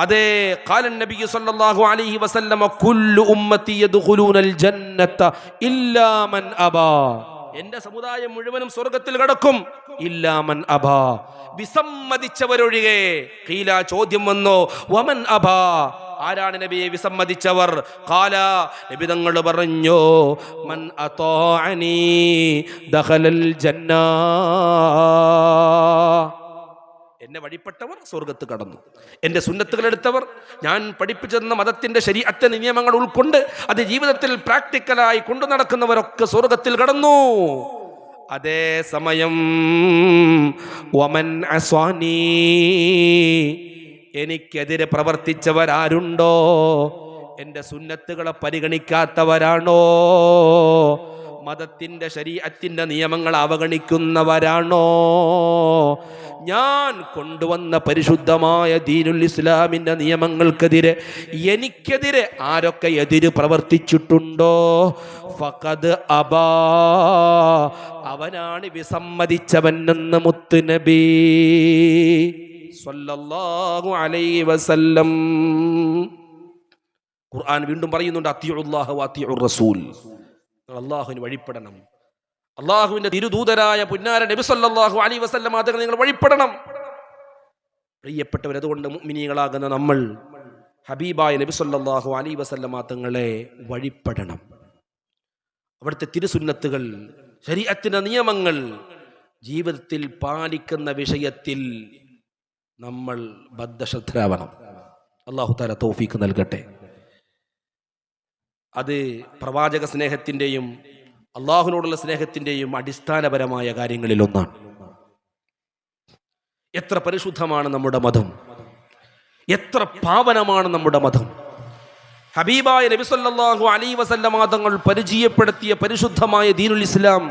അതേ, ഖാലൻ നബി സല്ലല്ലാഹു അലൈഹി വസല്ലം കുല്ലു ഉമ്മത്തി യദ്ഖുലൂനൽ ജന്നത ഇല്ലാ മൻ അബാ, എന്റെ സമുദായം മുഴുവനും സ്വർഗത്തിൽ കടക്കും, ഇല്ലാ മൻ അബാ, വിസമ്മതിച്ചവരൊഴികെ. ഖീല, ചോദ്യം വന്നോ, വമൻ അബാ, ആരാണ് നബിയെ വിസമ്മതിച്ചവർ? ഖാല, നബി തങ്ങൾ പറഞ്ഞു, മൻ അതാഅനി ദഖലൽ ജന്ന, എന്നെ വഴിപ്പെട്ടവർ സ്വർഗത്ത് കടന്നു. എൻ്റെ സുന്നത്തുകൾ എടുത്തവർ, ഞാൻ പഠിപ്പിച്ചു തന്ന മതത്തിൻ്റെ ശരീഅത്തെ നിയമങ്ങൾ ഉൾക്കൊണ്ട് അത് ജീവിതത്തിൽ പ്രാക്ടിക്കലായി കൊണ്ടു നടക്കുന്നവരൊക്കെ സ്വർഗത്തിൽ കടന്നു. അതേ സമയം വമൻ അസ്വാനി, എനിക്കെതിരെ പ്രവർത്തിച്ചവരാരുണ്ടോ, എൻ്റെ സുന്നത്തുകളെ പരിഗണിക്കാത്തവരാണോ, മതത്തിൻ്റെ ശരീഅത്തിൻ്റെ നിയമങ്ങൾ അവഗണിക്കുന്നവരാണോ, ഞാൻ കൊണ്ടുവന്ന പരിശുദ്ധമായ ദീനുൽ ഇസ്ലാമിൻ്റെ നിയമങ്ങൾക്കെതിരെ, എനിക്കെതിരെ ആരൊക്കെ എതിര് പ്രവർത്തിച്ചിട്ടുണ്ടോ, ഫഖദ് അബാ, അവനാണ് വിസമ്മതിച്ചവൻ എന്ന് മുത്തുനബി സ്വല്ലല്ലാഹു അലൈഹി വസല്ലം. ഖുർആൻ വീണ്ടും പറയുന്നുണ്ട്, അത്തിഉല്ലാഹ വ അത്തിഉർ റസൂൽ, അല്ലാഹുവിന് വഴിപ്പെടണം. അള്ളാഹുവിന്റെ തിരുദൂതരായ പുന്നാര നബി സല്ലല്ലാഹു അലൈഹി വസല്ലം അതുകൾ നിങ്ങൾ വഴിപ്പെടണം. പ്രിയപ്പെട്ടവർ, അതുകൊണ്ട് മുഅ്മിനീകളാകുന്ന നമ്മൾ ഹബീബായ നബി സല്ലല്ലാഹു അലൈഹി വസല്ലം തങ്ങളെ വഴിപ്പെടണം. അവിടുത്തെ തിരുസുന്നത്തുകൾ, ശരീഅത്തിന്റെ നിയമങ്ങൾ ജീവിതത്തിൽ പാലിക്കുന്ന വിഷയത്തിൽ നമ്മൾ ബദ്ധശ്രദ്ധരാവണം. അല്ലാഹു തആല തൗഫീഖ് നൽകട്ടെ. അത് പ്രവാചക സ്നേഹത്തിൻ്റെയും അള്ളാഹുവിനോടുള്ള സ്നേഹത്തിൻ്റെയും അടിസ്ഥാനപരമായ കാര്യങ്ങളിൽ ഒന്നാണ്. എത്ര പരിശുദ്ധമാണ് നമ്മുടെ മതം, എത്ര പാവനമാണ് നമ്മുടെ മതം. ഹബീബായ നബി സല്ലല്ലാഹു അലൈഹി വസല്ലം തങ്ങൾ പരിചയപ്പെടുത്തിയ പരിശുദ്ധമായ ദീനുൽ ഇസ്ലാം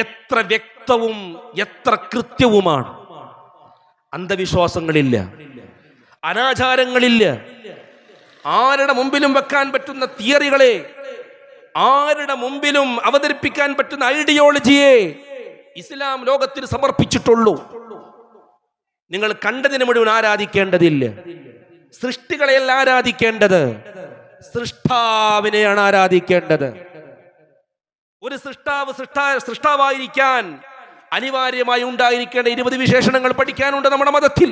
എത്ര വ്യക്തവും എത്ര കൃത്യവുമാണ്. അന്ധവിശ്വാസങ്ങളില്ല, അനാചാരങ്ങളില്ല, ആരുടെ മുമ്പിലും വെക്കാൻ പറ്റുന്ന തിയറികളെ, ആരുടെ മുമ്പിലും അവതരിപ്പിക്കാൻ പറ്റുന്ന ഐഡിയോളജിയെ ഇസ്ലാം ലോകത്തിന് സമർപ്പിച്ചിട്ടുള്ളൂ. നിങ്ങൾ കണ്ടതിന് മുഴുവൻ ആരാധിക്കേണ്ടതില്ല. സൃഷ്ടികളെയല്ല ആരാധിക്കേണ്ടത്, സൃഷ്ടാവിനെയാണ് ആരാധിക്കേണ്ടത്. ഒരു സൃഷ്ടാവായിരിക്കാൻ അനിവാര്യമായി ഉണ്ടായിരിക്കേണ്ട 20 വിശേഷണങ്ങൾ പഠിക്കാനുണ്ട് നമ്മുടെ മതത്തിൽ.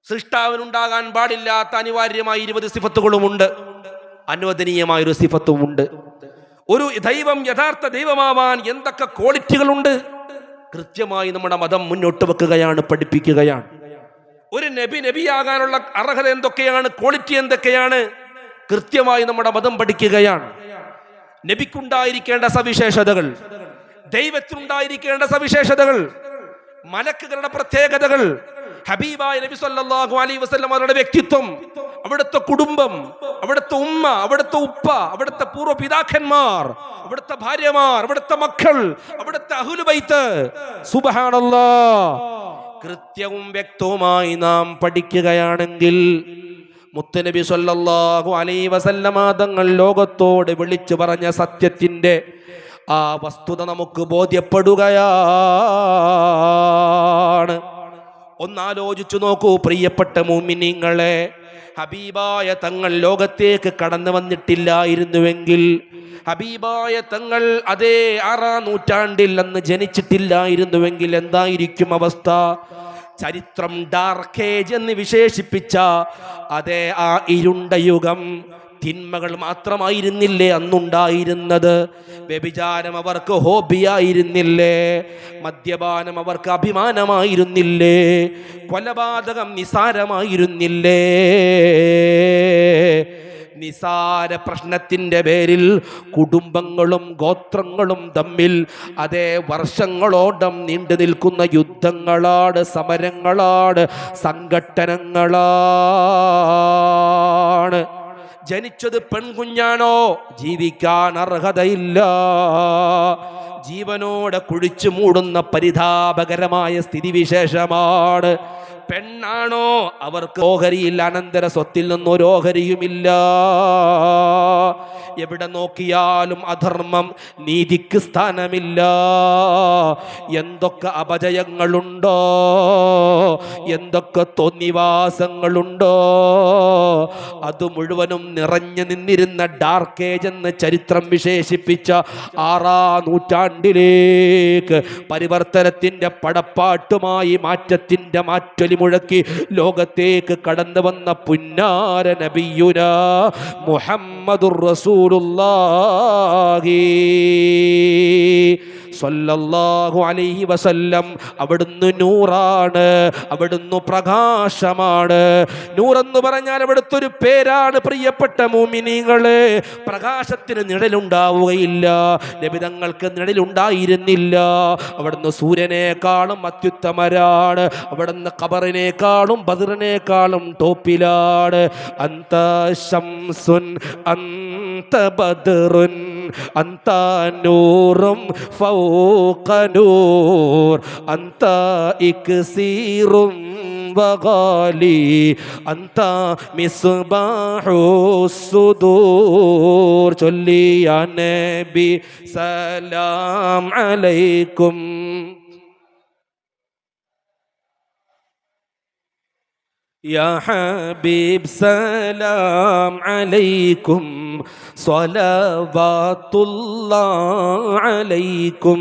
സൃഷ്ടാവിനുണ്ടാകാൻ പാടില്ലാത്ത അനിവാര്യമായ 20 സിഫത്തുകളുമുണ്ട്, അനുവദനീയമായൊരു സിഫത്തുമുണ്ട്. ഒരു ദൈവം യഥാർത്ഥ ദൈവമാവാൻ എന്തൊക്കെ ക്വാളിറ്റികളുണ്ട് കൃത്യമായി നമ്മുടെ മതം മുന്നോട്ട് വെക്കുകയാണ്, പഠിപ്പിക്കുകയാണ്. ഒരു നബിയാകാനുള്ള അർഹത എന്തൊക്കെയാണ്, ക്വാളിറ്റി എന്തൊക്കെയാണ്, കൃത്യമായി നമ്മുടെ മതം പഠിക്കുകയാണ്. നബിക്കുണ്ടായിരിക്കേണ്ട സവിശേഷതകൾ, ദൈവത്തിനുണ്ടായിരിക്കേണ്ട സവിശേഷതകൾ, മലക്കുകളുടെ പ്രത്യേകതകൾ, ഹബീബായ നബി സല്ലല്ലാഹു അലൈഹി വസല്ലം അവരുടെ വ്യക്തിത്വം, അവിടുത്തെ കുടുംബം, അവിടുത്തെ ഉമ്മ, അവിടുത്തെ ഉപ്പ, അവിടുത്തെ പൂർവ്വ പിതാക്കന്മാർ, അവിടുത്തെ ഭാര്യമാർ, അവിടുത്തെ മക്കൾ, അവിടുത്തെ അഹ്ലു ബൈത്ത്, സുബ്ഹാനല്ലാഹ്, കൃത്യവും വ്യക്തവുമായി നാം പഠിക്കുകയാണെങ്കിൽ മുത്തുനബി സല്ലല്ലാഹു അലൈഹി വസല്ലമ തങ്ങൾ ലോകത്തോട് വിളിച്ചു പറഞ്ഞ സത്യത്തിൻ്റെ ആ വസ്തുത നമുക്ക് ബോധ്യപ്പെടുകയാണ്. ഒന്നാലോചിച്ചു നോക്കൂ പ്രിയപ്പെട്ട മുഅ്മിനീങ്ങളെ, ഹബീബായ തങ്ങൾ ലോകത്തേക്ക് കടന്നു വന്നിട്ടില്ലായിരുന്നുവെങ്കിൽ, ഹബീബായ തങ്ങൾ അതേ 6-ാം നൂറ്റാണ്ടിൽ അന്ന് ജനിച്ചിട്ടില്ലായിരുന്നുവെങ്കിൽ എന്തായിരിക്കും അവസ്ഥ? ചരിത്രം ഡാർക്ക് ഏജ് എന്ന് വിശേഷിപ്പിച്ച അതേ ആ ഇരുണ്ട യുഗം, തിന്മകൾ മാത്രമായിരുന്നില്ലേ അന്നുണ്ടായിരുന്നത്? വ്യഭിചാരം അവർക്ക് ഹോബിയായിരുന്നില്ലേ? മദ്യപാനം അവർക്ക് അഭിമാനമായിരുന്നില്ലേ? കൊലപാതകം നിസാരമായിരുന്നില്ലേ? നിസാര പ്രശ്നത്തിൻ്റെ പേരിൽ കുടുംബങ്ങളും ഗോത്രങ്ങളും തമ്മിൽ അതേ വർഷങ്ങളോളം നീണ്ടു നിൽക്കുന്ന യുദ്ധങ്ങളാണ്, സമരങ്ങളാണ്, സംഘട്ടനങ്ങളാണ്. ജനിച്ചത് പെൺകുഞ്ഞാണോ? ജീവിക്കാൻ അർഹതയില്ല. ജീവനോടെ കുഴിച്ചു മൂടുന്ന പരിതാപകരമായ സ്ഥിതിവിശേഷമാണ്. പെണ്ണാണോ? അവർക്ക് ഓഹരിയില്ല, അനന്തര സ്വത്തിൽ നിന്നൊരു ഓഹരിയുമില്ല. എവിടെ നോക്കിയാലും അധർമ്മം, നീതിക്ക് സ്ഥാനമില്ല. എന്തൊക്കെ അപജയങ്ങളുണ്ടോ, എന്തൊക്കെ തോന്നിവാസങ്ങളുണ്ടോ, അത് മുഴുവനും നിറഞ്ഞു നിന്നിരുന്ന ഡാർക്ക് ഏജ് എന്ന് ചരിത്രം വിശേഷിപ്പിച്ച 6-ാം നൂറ്റാണ്ടിലേക്ക് പരിവർത്തനത്തിൻ്റെ പടപ്പാട്ടുമായി മാറ്റത്തിൻ്റെ മാറ്റൊലി മുഴക്കി ലോകത്തേക്ക് കടന്നു വന്ന പുന്നാര നബിയുനാ മുഹമ്മദുർ റസൂലുള്ളാഹി സ്വല്ലല്ലാഹു അലൈഹി വസല്ലം. അവിടുന്ന് നൂറാണ്, അവിടുന്ന് പ്രകാശമാണ്. നൂറെന്ന് പറഞ്ഞാൽ അവിടുത്തെ ഒരു പേരാണ് പ്രിയപ്പെട്ട മുഅ്മിനീങ്ങളെ. പ്രകാശത്തിന് നിഴലുണ്ടാവുകയില്ല, നബിതങ്ങൾക്ക് നിഴലുണ്ടായിരുന്നില്ല. അവിടുന്ന് സൂര്യനേക്കാളും അത്യുത്തമരാണ്, അവിടുന്ന് ഖബറിനേക്കാളും ബദറിനേക്കാളും ടോപ്പിലാണ്. അന്ത ശംസുൻ അന്ത ബദറുൻ അന്ത നൂറും ഫൗഖ നൂർ അന്ത ഇക്സീറും വഗാലി അന്ത മിസ്ബാഹു സുദൂർ. ചൊല്ലിയാ നബി സലാം അലൈക്കും. യാ ഹബീബ് സലാം അലൈക്കും സ്വലവാത്തുല്ലാഹ് അലൈക്കും.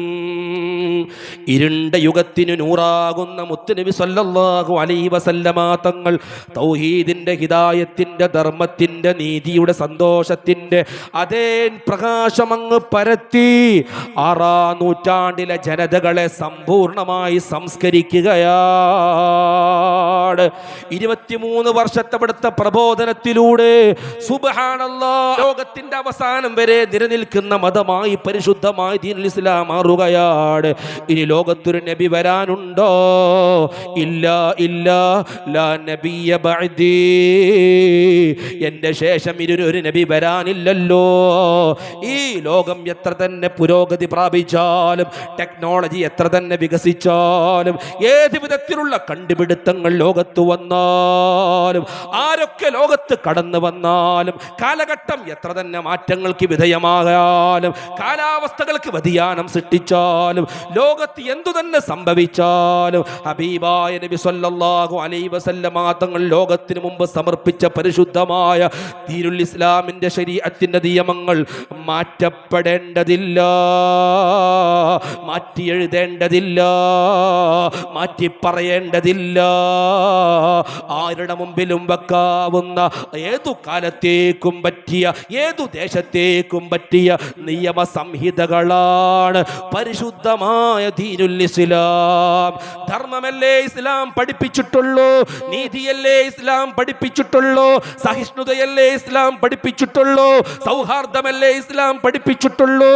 ഇരുണ്ട യുഗത്തിന് നൂറാകുന്ന മുത്തുനബി സല്ലല്ലാഹു അലൈഹി വസല്ലമ തങ്ങൾ തൗഹീദിൻ്റെ, ഹിദായത്തിൻ്റെ, ധർമ്മത്തിൻ്റെ, നീതിയുടെ, സന്തോഷത്തിൻ്റെ അതേ പ്രകാശമങ്ങ് പരത്തി 6-ാം നൂറ്റാണ്ടിലെ ജനതകളെ സമ്പൂർണമായി സംസ്കരിക്കുകയാണ്. 23 വർഷത്തെ അവിടുത്തെ പ്രബോധനത്തിലൂടെ സുബ്ഹാനല്ലാഹ് ലോകത്തിന്റെ അവസാനം വരെ നിലനിൽക്കുന്ന മതമായി പരിശുദ്ധമായി ദീനുൽ ഇസ്ലാം മാറുകയാണ്. ഇനി ലോകത്തൊരു നബി വരാനുണ്ടോ? ഇല്ല, ഇല്ല. ലാ നബിയ ബഅദി. എൻ്റെ ശേഷം ഒരു നബി വരാനില്ലല്ലോ. ഈ ലോകം എത്ര തന്നെ പുരോഗതി പ്രാപിച്ചാലും, ടെക്നോളജി എത്ര തന്നെ വികസിച്ചാലും, ഏത് വിധത്തിലുള്ള കണ്ടുപിടുത്തങ്ങൾ ലോകത്ത് വന്നാലും, ആരൊക്കെ ലോകത്ത് കടന്നു വന്നാലും, കാലഘട്ടം എത്ര തന്നെ മാറ്റങ്ങൾക്ക് വിധേയമാകാനും, കാലാവസ്ഥകൾക്ക് വ്യതിയാനം സൃഷ്ടിച്ചാലും, ലോകത്ത് എന്തു തന്നെ സംഭവിച്ചാലും, ഹബീബായ നബി സല്ലല്ലാഹു അലൈഹി വസല്ലമ തങ്ങൾ ലോകത്തിന് മുമ്പ് സമർപ്പിച്ച പരിശുദ്ധമായ ദീനുൽ ഇസ്ലാമിൻ്റെ ശരീഅത്തിൻ്റെ നിയമങ്ങൾ മാറ്റപ്പെടേണ്ടതില്ല, മാറ്റി എഴുതേണ്ടതില്ല, മാറ്റി പറയേണ്ടതില്ല. ആരുടെ മുമ്പിലും വെക്കാവുന്ന, ഏതു കാലത്തേക്കും പറ്റിയ, ഏതു ദേശത്തേക്കും പറ്റിയ നിയമസംഹിതകളാണ് പരിശുദ്ധമായ ദീനുൽ ഇസ്ലാം. ധർമ്മമല്ലേ ഇസ്ലാം പഠിപ്പിച്ചിട്ടുള്ളൂ, നീതിയല്ലേ ഇസ്ലാം പഠിപ്പിച്ചിട്ടുള്ളൂ, സഹിഷ്ണുതയല്ലേ ഇസ്ലാം പഠിപ്പിച്ചിട്ടുള്ളൂ, സൗഹാർദ്ദമല്ലേ ഇസ്ലാം പഠിപ്പിച്ചിട്ടുള്ളൂ.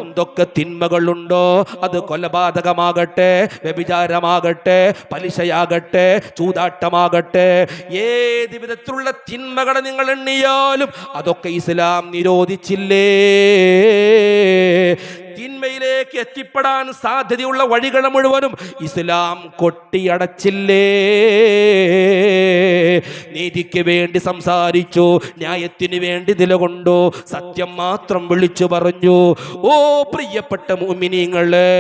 എന്തൊക്കെ തിന്മകളുണ്ടോ, അത് കൊലപാതകമാകട്ടെ, വ്യഭിചാരമാകട്ടെ, പലിശയാകട്ടെ, ചൂതാട്ടമാകട്ടെ, ഏത് വിധത്തിലുള്ള തിന്മകളെ നിങ്ങൾ എണ്ണിയാലും അതൊക്കെ ഇസ്ലാം നിരോധിച്ചില്ലേ? തിന്മയിലേക്ക് എത്തിപ്പെടാൻ സാധ്യതയുള്ള വഴികളെ മുഴുവനും ഇസ്ലാം കൊട്ടിയടച്ചില്ലേ? നീതി നീതിക്ക് വേണ്ടി സംസാരിച്ചു, ന്യായത്തിന് വേണ്ടി നിലകൊണ്ടു, സത്യം മാത്രം വിളിച്ചു പറഞ്ഞു. ഓ പ്രിയപ്പെട്ട മുഅ്മിനീങ്ങളെ,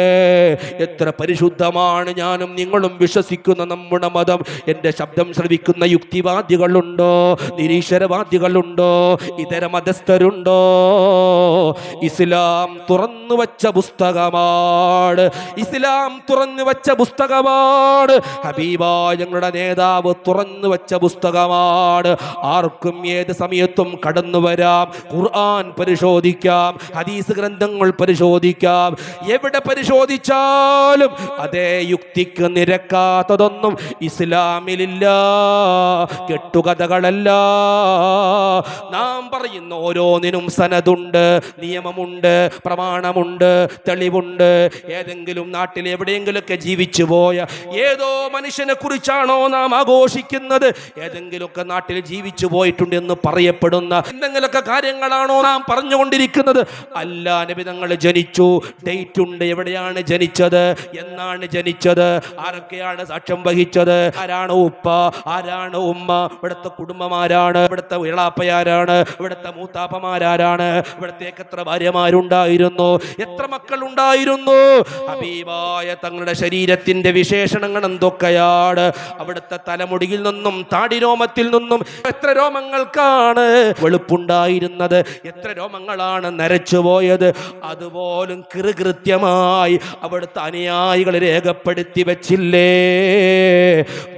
എത്ര പരിശുദ്ധമാണ് ഞാനും നിങ്ങളും വിശ്വസിക്കുന്ന നമ്മുടെ മതം. എൻ്റെ ശബ്ദം ശ്രവിക്കുന്ന യുക്തിവാദികളുണ്ടോ, നിരീശ്വരവാദികളുണ്ടോ, ഇതര മതസ്ഥരുണ്ടോ? ഇസ്ലാം തുറന്നു വച്ച പുസ്തകമാണ്, ഇസ്ലാം തുറന്നു വച്ച പുസ്തകമാണ്. ഹബീബായ ഞങ്ങളുടെ നേതാവ് തുറന്നു വച്ച പുസ്തകമാണ്. ആർക്കും ഏത് സമയത്തും കടന്നു വരാം, ഖുർആൻ പരിശോധിക്കാം, ഹദീസ് ഗ്രന്ഥങ്ങൾ പരിശോധിക്കാം. എവിടെ പരിശോധിച്ചാലും അതേ യുക്തിക്ക് നിരക്കാത്തതൊന്നും ഇസ്ലാമിലില്ല. കെട്ടുകഥകളല്ല. നാം പറയുന്ന ഓരോന്നിനും സനദുണ്ട്, നിയമമുണ്ട്, പ്രമാണമുണ്ട്, തെളിവുണ്ട്. ഏതെങ്കിലും നാട്ടിൽ എവിടെയെങ്കിലുമൊക്കെ ജീവിച്ചു പോയ ഏതോ മനുഷ്യനെ കുറിച്ചാണോ നാം ആഘോഷിക്കുന്നത്? ഏതെങ്കിലുമൊക്കെ നാട്ടിൽ ജീവിച്ചു പോയിട്ടുണ്ട് എന്ന് പറയപ്പെടുന്ന എന്തെങ്കിലുമൊക്കെ കാര്യങ്ങളാണോ നാം പറഞ്ഞുകൊണ്ടിരിക്കുന്നത്? അല്ല, നബി തങ്ങൾ ജനിച്ചു, ഡേറ്റ് ഉണ്ട്, എവിടെയാണ് ജനിച്ചത്, എന്നാണ് ജനിച്ചത്, ആരൊക്കെയാണ് സാക്ഷ്യം വഹിച്ചത്, ആരാണ് ഉപ്പ, ആരാണ് ഉമ്മ, ഇവിടുത്തെ കുടുംബമാരാണ്, ഇവിടുത്തെ ഇളാപ്പയാരാണ്, ഇവിടുത്തെ മൂത്താപ്പമാരാരാണ്, ഇവിടത്തേക്ക് എത്ര ഭാര്യമാരുണ്ടായിരുന്നു, എത്ര മക്കൾ ഉണ്ടായിരുന്നു, ഹബീബായ തങ്ങളുടെ ശരീരത്തിന്റെ വിശേഷണങ്ങൾ എന്തൊക്കെയാണ്, അവിടുത്തെ തലമുടിയിൽ നിന്നും താടിരോമത്തിൽ നിന്നും എത്ര രോമങ്ങൾക്കാണ് വെളുപ്പുണ്ടായിരുന്നത്, എത്ര രോമങ്ങളാണ് നരച്ചുപോയത്, അതുപോലും കൃത്യമായി അവിടുത്തെ അനുയായികൾ രേഖപ്പെടുത്തി വെച്ചില്ലേ?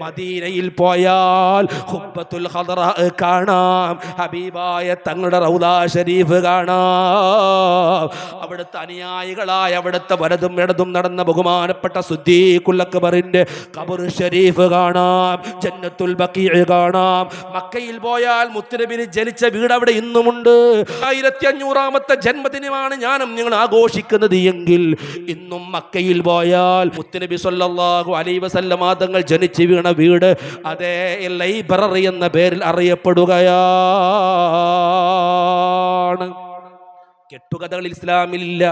മദീനയിൽ പോയാൽ ഖുബ്ബത്തുൽ ഖദറ കാണാം, ഹബീബായ തങ്ങളുടെ റൗദാ ഷരീഫ് കാണാം. അവിടുത്തെ അനുയായികളായ അവിടുത്തെ വലതും ഇടതും നടന്ന ബഹുമാനപ്പെട്ട സിദ്ദീഖുൽ അക്ബറിന്റെ ഖബർ ഷരീഫ് കാണാം, ജന്നത്തുൽ ബഖീഅ കാണാം. മക്കയിൽ പോയാൽ മുത്തുനബി ജനിച്ച വീട് അവിടെ ഇന്നുമുണ്ട്. 1500ാമത്തെ ജന്മദിനമാണ് ഞാനും നിങ്ങൾ ആഘോഷിക്കുന്നത് എങ്കിൽ ഇന്നും മക്കയിൽ പോയാൽ മുത്തുനബി സ്വല്ലല്ലാഹു അലൈഹി വസല്ലമ തങ്ങൾ ജനിച്ചു വീണ വീട് അതേ ലൈബ്രറി എന്ന പേരിൽ അറിയപ്പെടുകയാണ്. കെട്ടുകഥകൾ ഇസ്ലാമിലില്ല,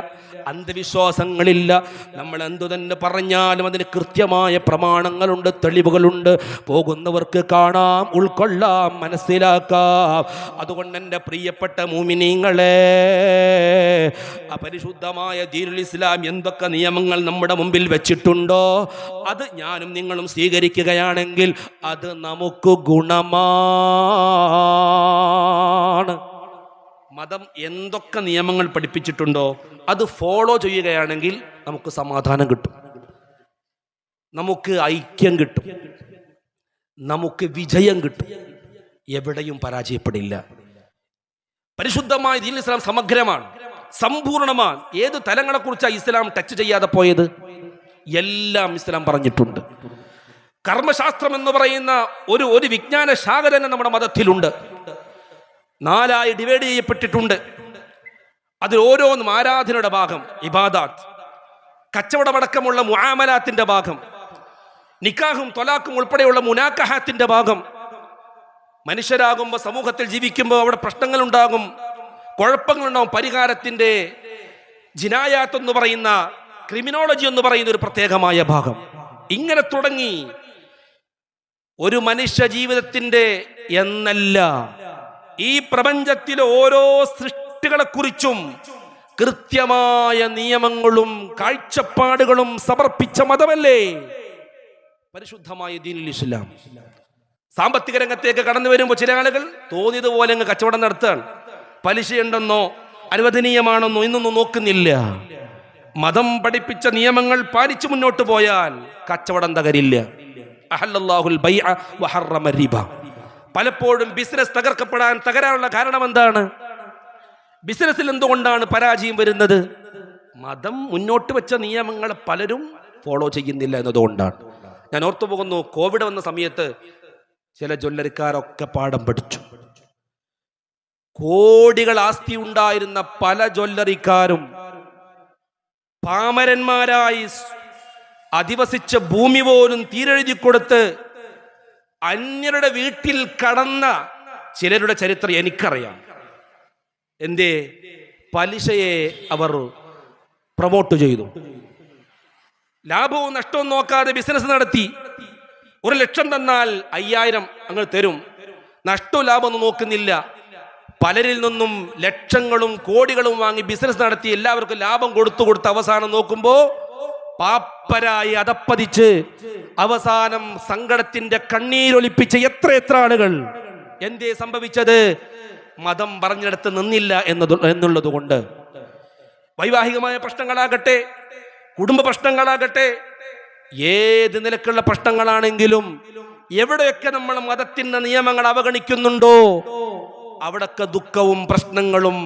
അന്ധവിശ്വാസങ്ങളില്ല. നമ്മൾ എന്തു തന്നെ പറഞ്ഞാലും അതിന് കൃത്യമായ പ്രമാണങ്ങളുണ്ട്, തെളിവുകളുണ്ട്. പോകുന്നവർക്ക് കാണാം, ഉൾക്കൊള്ളാം, മനസ്സിലാക്കാം. അതുകൊണ്ട് എൻ്റെ പ്രിയപ്പെട്ട മുഅ്മിനീങ്ങളെ, അപരിശുദ്ധമായ ദീനുൽ ഇസ്ലാം എന്തൊക്കെ നിയമങ്ങൾ നമ്മുടെ മുമ്പിൽ വെച്ചിട്ടുണ്ടോ അത് ഞാനും നിങ്ങളും സ്വീകരിക്കുകയാണെങ്കിൽ അത് നമുക്ക് ഗുണമാണ്. മതം എന്തൊക്കെ നിയമങ്ങൾ പഠിപ്പിച്ചിട്ടുണ്ടോ അത് ഫോളോ ചെയ്യുകയാണെങ്കിൽ നമുക്ക് സമാധാനം കിട്ടും, നമുക്ക് ഐക്യം കിട്ടും, നമുക്ക് വിജയം കിട്ടും, എവിടെയും പരാജയപ്പെടില്ല. പരിശുദ്ധമായ ദീനുൽ ഇസ്ലാം സമഗ്രമാണ്, സമ്പൂർണമാണ്. ഏത് തലങ്ങളെക്കുറിച്ചാണ് ഇസ്ലാം ടച്ച് ചെയ്യാതെ പോയത്? എല്ലാം ഇസ്ലാം പറഞ്ഞിട്ടുണ്ട്. കർമ്മശാസ്ത്രം എന്ന് പറയുന്ന ഒരു വിജ്ഞാന ശാഖ തന്നെ നമ്മുടെ മതത്തിലുണ്ട്. 4 ഡിവൈഡ് ചെയ്യപ്പെട്ടിട്ടുണ്ട്. അതിൽ ഓരോന്നും ആരാധനയുടെ ഭാഗം, ഇബാദാത്ത്, കച്ചവടമടക്കമുള്ള മുആമലാത്തിന്റെ ഭാഗം, നിക്കാഹും ത്വലാഖും ഉൾപ്പെടെയുള്ള മുനാക്കഹാത്തിന്റെ ഭാഗം. മനുഷ്യരാകുമ്പോൾ സമൂഹത്തിൽ ജീവിക്കുമ്പോൾ അവിടെ പ്രശ്നങ്ങളുണ്ടാകും, കുഴപ്പങ്ങളുണ്ടാകും. പരിഹാരത്തിന്റെ ജിനായാത്ത് എന്ന് പറയുന്ന, ക്രിമിനോളജി എന്ന് പറയുന്ന ഒരു പ്രത്യേകമായ ഭാഗം. ഇങ്ങനെ തുടങ്ങി ഒരു മനുഷ്യ ജീവിതത്തിന്റെ എന്നല്ല, ഈ പ്രപഞ്ചത്തിലെ ഓരോ സൃഷ്ടികളെക്കുറിച്ചും കൃത്യമായ നിയമങ്ങളും കാഴ്ചപ്പാടുകളും സമർപ്പിച്ച മതമല്ലേ പരിശുദ്ധമായ ദീനുൽ ഇസ്ലാം. സാമ്പത്തിക രംഗത്തേക്ക് കടന്നു വരുമ്പോൾ ചില ആളുകൾ തോന്നിയതുപോലെ അങ്ങ് കച്ചവടം നടത്തുകയാണ്. പലിശയുണ്ടെന്നോ അനുവദനീയമാണെന്നോ ഇന്നൊന്നും നോക്കുന്നില്ല. മതം പഠിപ്പിച്ച നിയമങ്ങൾ പാലിച്ചു മുന്നോട്ട് പോയാൽ കച്ചവടം തകരില്ല. അഹല്ലല്ലാഹുൽ ബൈഅ വഹറമ റിബ. പലപ്പോഴും ബിസിനസ് തകരാനുള്ള കാരണം എന്താണ്? ബിസിനസ്സിൽ എന്തുകൊണ്ടാണ് പരാജയം വരുന്നത്? മതം മുന്നോട്ട് വെച്ച നിയമങ്ങൾ പലരും ഫോളോ ചെയ്യുന്നില്ല എന്നതുകൊണ്ടാണ്. ഞാൻ ഓർത്തു പോകുന്നു, കോവിഡ് വന്ന സമയത്ത് ചില ജ്വല്ലറിക്കാരൊക്കെ പാഠം പഠിച്ചു. കോടികൾ ആസ്തി ഉണ്ടായിരുന്ന പല ജ്വല്ലറിക്കാരും പാമരന്മാരായി അധിവസിച്ച ഭൂമി പോലും തീരെഴുതി കൊടുത്ത് അന്യരുടെ വീട്ടിൽ കടന്ന ചിലരുടെ ചരിത്രം എനിക്കറിയാം. എന്തേ? പലിശയെ അവർ പ്രൊമോട്ട് ചെയ്തു. ലാഭവും നഷ്ടവും നോക്കാതെ ബിസിനസ് നടത്തി. 1 ലക്ഷം തന്നാൽ 5000 അങ്ങ് തരും. നഷ്ടവും ലാഭമൊന്നും നോക്കുന്നില്ല. പലരിൽ നിന്നും ലക്ഷങ്ങളും കോടികളും വാങ്ങി ബിസിനസ് നടത്തി എല്ലാവർക്കും ലാഭം കൊടുത്ത് അവസാനം നോക്കുമ്പോൾ പാപ്പരായി അതപ്പതിച്ച് അവസാനം സങ്കടത്തിന്റെ കണ്ണീരൊലിപ്പിച്ച എത്ര ആളുകൾ. എന്തേ സംഭവിച്ചത്? മതം പറഞ്ഞിടത്ത് നിന്നില്ല എന്നുള്ളത് കൊണ്ട്. വൈവാഹികമായ പ്രശ്നങ്ങളാകട്ടെ, കുടുംബ പ്രശ്നങ്ങളാകട്ടെ, ഏത് നിലക്കുള്ള പ്രശ്നങ്ങളാണെങ്കിലും എവിടെയൊക്കെ നമ്മൾ മതത്തിന്റെ നിയമങ്ങൾ അവഗണിക്കുന്നുണ്ടോ അവിടൊക്കെ ദുഃഖവും പ്രശ്നങ്ങളും